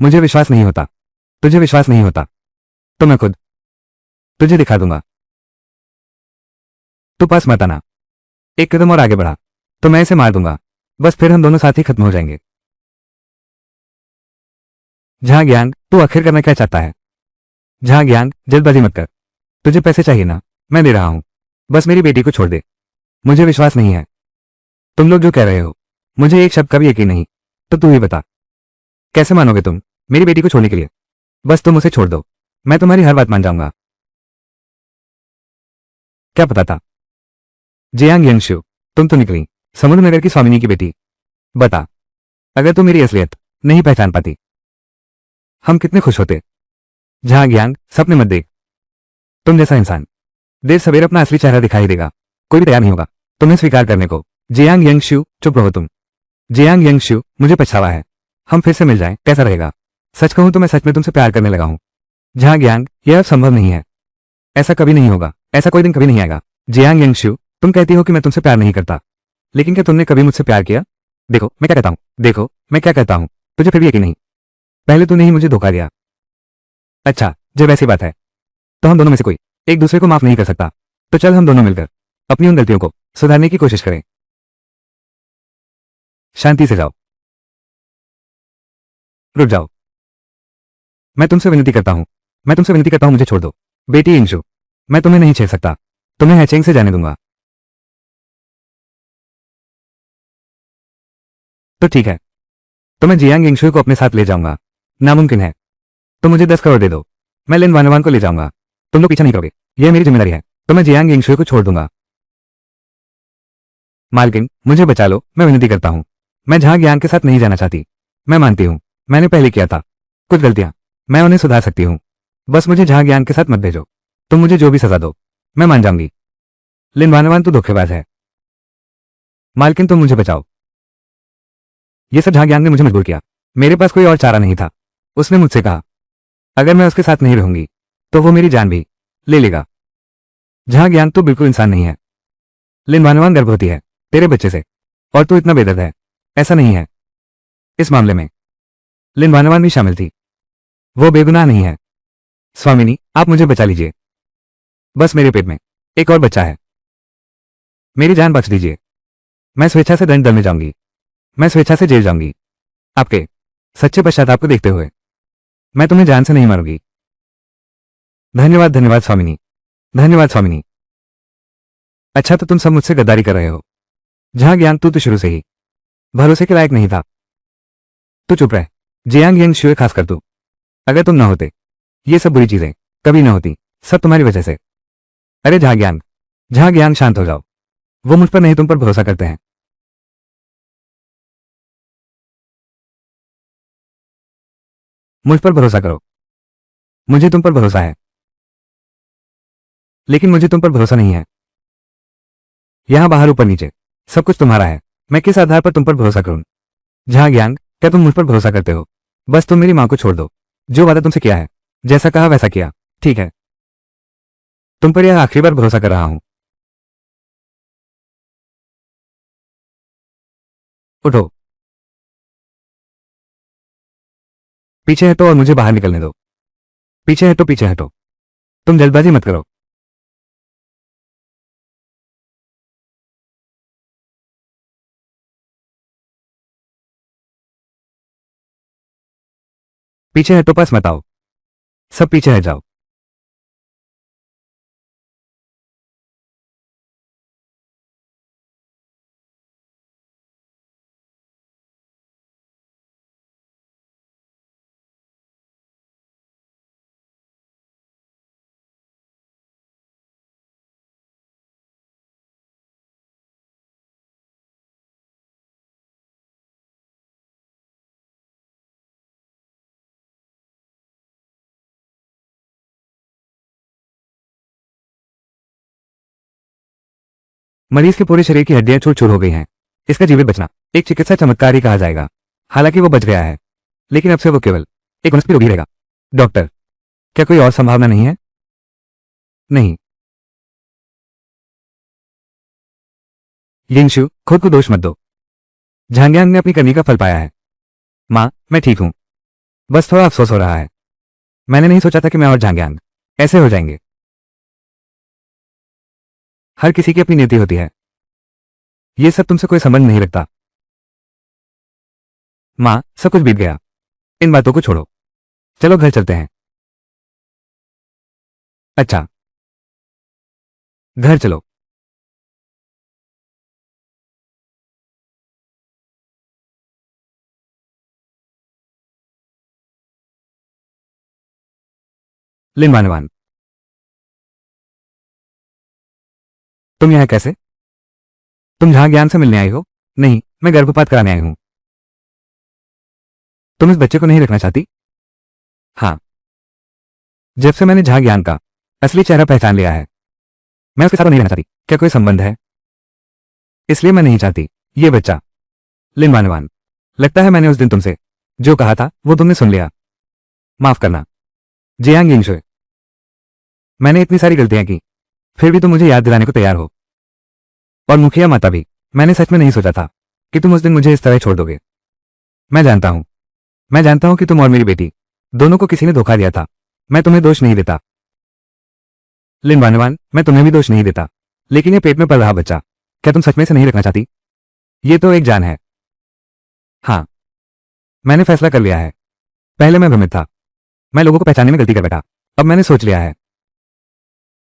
मुझे विश्वास नहीं होता। तुझे विश्वास नहीं होता तो मैं खुद तुझे दिखा दूंगा। तू पास मत आना। एक कदम और आगे बढ़ा तो मैं इसे मार दूंगा। बस फिर हम दोनों साथ ही खत्म हो जाएंगे। जहां ज्ञान, तू आखिर करना क्या चाहता है? जहां ज्ञान, जल्दबाजी मत कर। तुझे पैसे चाहिए ना? मैं दे रहा हूं। बस मेरी बेटी को छोड़ दे। मुझे विश्वास नहीं है तुम लोग जो कह रहे हो। मुझे एक शब्द का भी यकीन नहीं। तो तू ही बता, कैसे मानोगे तुम मेरी बेटी को छोड़ने के लिए? बस तुम उसे छोड़ दो, मैं तुम्हारी हर बात मान जाऊंगा। क्या पता था? जियांग यंगशु, तुम तो निकली समुद्र नगर की स्वामिनी की बेटी। बता, अगर तू मेरी असलियत नहीं पहचान पाती हम कितने खुश होते। जहां ज्ञान, सपने मत देख। तुम जैसा इंसान देर सवेर अपना असली चेहरा दिखाई देगा। कोई भी तैयार नहीं होगा तुम्हें स्वीकार करने को। जियांग यंगशु, चुप रहो तुम। जियांग यंगशु, मुझे पछतावा है। हम फिर से मिल जाएं, कैसा रहेगा? सच कहूं तो मैं सच में तुमसे प्यार करने लगा हूं। जहां ज्ञान, यह अब संभव नहीं है। ऐसा कभी नहीं होगा। ऐसा कोई दिन कभी नहीं आएगा। जियांग यंगशु, तुम कहती हो कि मैं तुमसे प्यार नहीं करता, लेकिन क्या तुमने कभी मुझसे प्यार किया? देखो मैं क्या कहता हूं। देखो मैं क्या कहता हूं। तुझे फिर भी यकीन नहीं। पहले तूने ही मुझे धोखा दिया। अच्छा, जब ऐसी बात है तो हम दोनों में से कोई एक दूसरे को माफ नहीं कर सकता। तो चल हम दोनों मिलकर अपनी उन गलतियों को सुधारने की कोशिश करें। शांति से जाओ। रुक जाओ। मैं तुमसे विनती करता हूं। मैं तुमसे विनती करता हूं, मुझे छोड़ दो। बेटी इंशु, मैं तुम्हें नहीं छेड़ सकता। तुम्हें हैचेंग से जाने दूंगा। तो ठीक है, तो मैं जियांग यंगशु को अपने साथ ले जाऊंगा। नामुमकिन है। तो मुझे 10 करोड़ दे दो, मैं लिन वानवान को ले जाऊंगा। तुम लोग पीछा नहीं करोगे, यह मेरी जिम्मेदारी है। तो मैं जियांग यंगशु को छोड़ दूंगा। मालकिन, मुझे बचा लो, मैं विनती करता हूं। मैं जहां ज्ञान के साथ नहीं जाना चाहती। मैं मानती हूं मैंने पहले किया था कुछ गलतियां, मैं उन्हें सुधार सकती हूं। बस मुझे जहां ज्ञान के साथ मत भेजो। तुम मुझे जो भी सजा दो मैं मान जाऊंगी। लिन वानवान तू धोखेबाज है। मालकिन, तुम मुझे बचाओ। ये सब जहां ज्ञान ने मुझे मजबूर किया। मेरे पास कोई और चारा नहीं था। उसने मुझसे कहा अगर मैं उसके साथ नहीं रहूंगी तो वो मेरी जान भी ले लेगा। जहां ज्ञान तो बिल्कुल इंसान नहीं है। लिन वानवान गर्भवती है तेरे बच्चे से, और तू इतना बेदर्द है। ऐसा नहीं है। इस मामले में लिन वानवान भी शामिल थी। वो बेगुनाह नहीं है। स्वामिनी, आप मुझे बचा लीजिए। बस मेरे पेट में एक और बच्चा है। मेरी जान बच दीजिए। मैं स्वेच्छा से दंड दल में जाऊंगी। मैं स्वेच्छा से जेल जाऊंगी। आपके सच्चे पश्चाताप को देखते हुए मैं तुम्हें जान से नहीं मारूंगी। धन्यवाद धन्यवाद स्वामिनी। धन्यवाद स्वामिनी। अच्छा, तो तुम सब मुझसे गद्दारी कर रहे हो। जहां ज्ञान, तू तो शुरू से ही भरोसे के लायक नहीं था। तू चुप रह। जियांग यंग शुए, खासकर तू। अगर तुम ना होते ये सब बुरी चीजें कभी ना होती। सब तुम्हारी वजह से। अरे जहां ज्ञान, जहां ज्ञान, शांत हो जाओ। वो मुझ पर नहीं तुम पर भरोसा करते हैं। मुझ पर भरोसा करो। मुझे तुम पर भरोसा है, लेकिन मुझे तुम पर भरोसा नहीं है। यहां बाहर ऊपर नीचे सब कुछ तुम्हारा है। मैं किस आधार पर तुम पर भरोसा करूं? जहां ज्ञान, क्या तुम मुझ पर भरोसा करते हो? बस तुम मेरी मां को छोड़ दो। जो वादा तुमसे किया है, जैसा कहा वैसा किया। ठीक है, तुम पर यह आखिरी बार भरोसा कर रहा हूं। उठो। पीछे हटो और मुझे बाहर निकलने दो। पीछे हटो, पीछे हटो। तुम जल्दबाजी मत करो। पीछे है तो पास मत आओ, सब पीछे हट जाओ। मरीज के पूरे शरीर की हड्डियां चूर चूर हो गई हैं। इसका जीवित बचना एक चिकित्सा चमत्कार ही कहा जाएगा। हालांकि वो बच गया है, लेकिन अब से वो केवल एक वनस्पति रोगी रहेगा। डॉक्टर, क्या कोई और संभावना नहीं है? नहीं। यिंगशु, खुद को दोष मत दो। झांग्यांग ने अपनी करनी का फल पाया है। माँ, मैं ठीक हूं, बस थोड़ा अफसोस हो रहा है। मैंने नहीं सोचा था कि मैं और झांग्यांग ऐसे हो जाएंगे। हर किसी की अपनी नीति होती है, ये सब तुमसे कोई संबंध नहीं रखता। माँ, सब कुछ बीत गया, इन बातों को छोड़ो, चलो घर चलते हैं। अच्छा, घर चलो। लिन मानवान, तुम यहां कैसे? तुम जहां ज्ञान से मिलने आई हो? नहीं, मैं गर्भपात कराने आई हूं। तुम इस बच्चे को नहीं रखना चाहती? हाँ, जब से मैंने जहां ज्ञान का असली चेहरा पहचान लिया है, मैं उसके साथ नहीं रहना चाहती। क्या कोई संबंध है? इसलिए मैं नहीं चाहती ये बच्चा। लिन मानवान, लगता है मैंने उस दिन तुमसे जो कहा था वो तुमने सुन लिया। माफ करना जियांग यिंगशुए, मैंने इतनी सारी गलतियां की, फिर भी तुम मुझे याद दिलाने को तैयार हो। और मुखिया माता भी। मैंने सच में नहीं सोचा था कि तुम उस दिन मुझे इस तरह छोड़ दोगे। मैं जानता हूं, मैं जानता हूं कि तुम और मेरी बेटी दोनों को किसी ने धोखा दिया था। मैं तुम्हें दोष नहीं देता लिन वानवान, मैं तुम्हें भी दोष नहीं देता, लेकिन ये पेट में पल रहा बच्चा, क्या तुम सच में से नहीं रखना चाहती? ये तो एक जान है। हाँ, मैंने फैसला कर लिया है। पहले मैं भ्रमित था, मैं लोगों को पहचानने में गलती कर बैठा। अब मैंने सोच लिया है,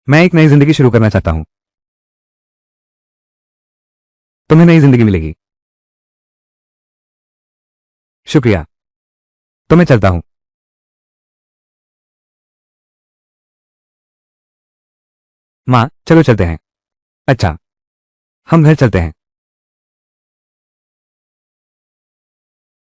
मैं एक नई जिंदगी शुरू करना चाहता हूं। तुम्हें नई जिंदगी मिलेगी। शुक्रिया, तो मैं चलता हूं। माँ, चलो चलते हैं। अच्छा, हम घर चलते हैं।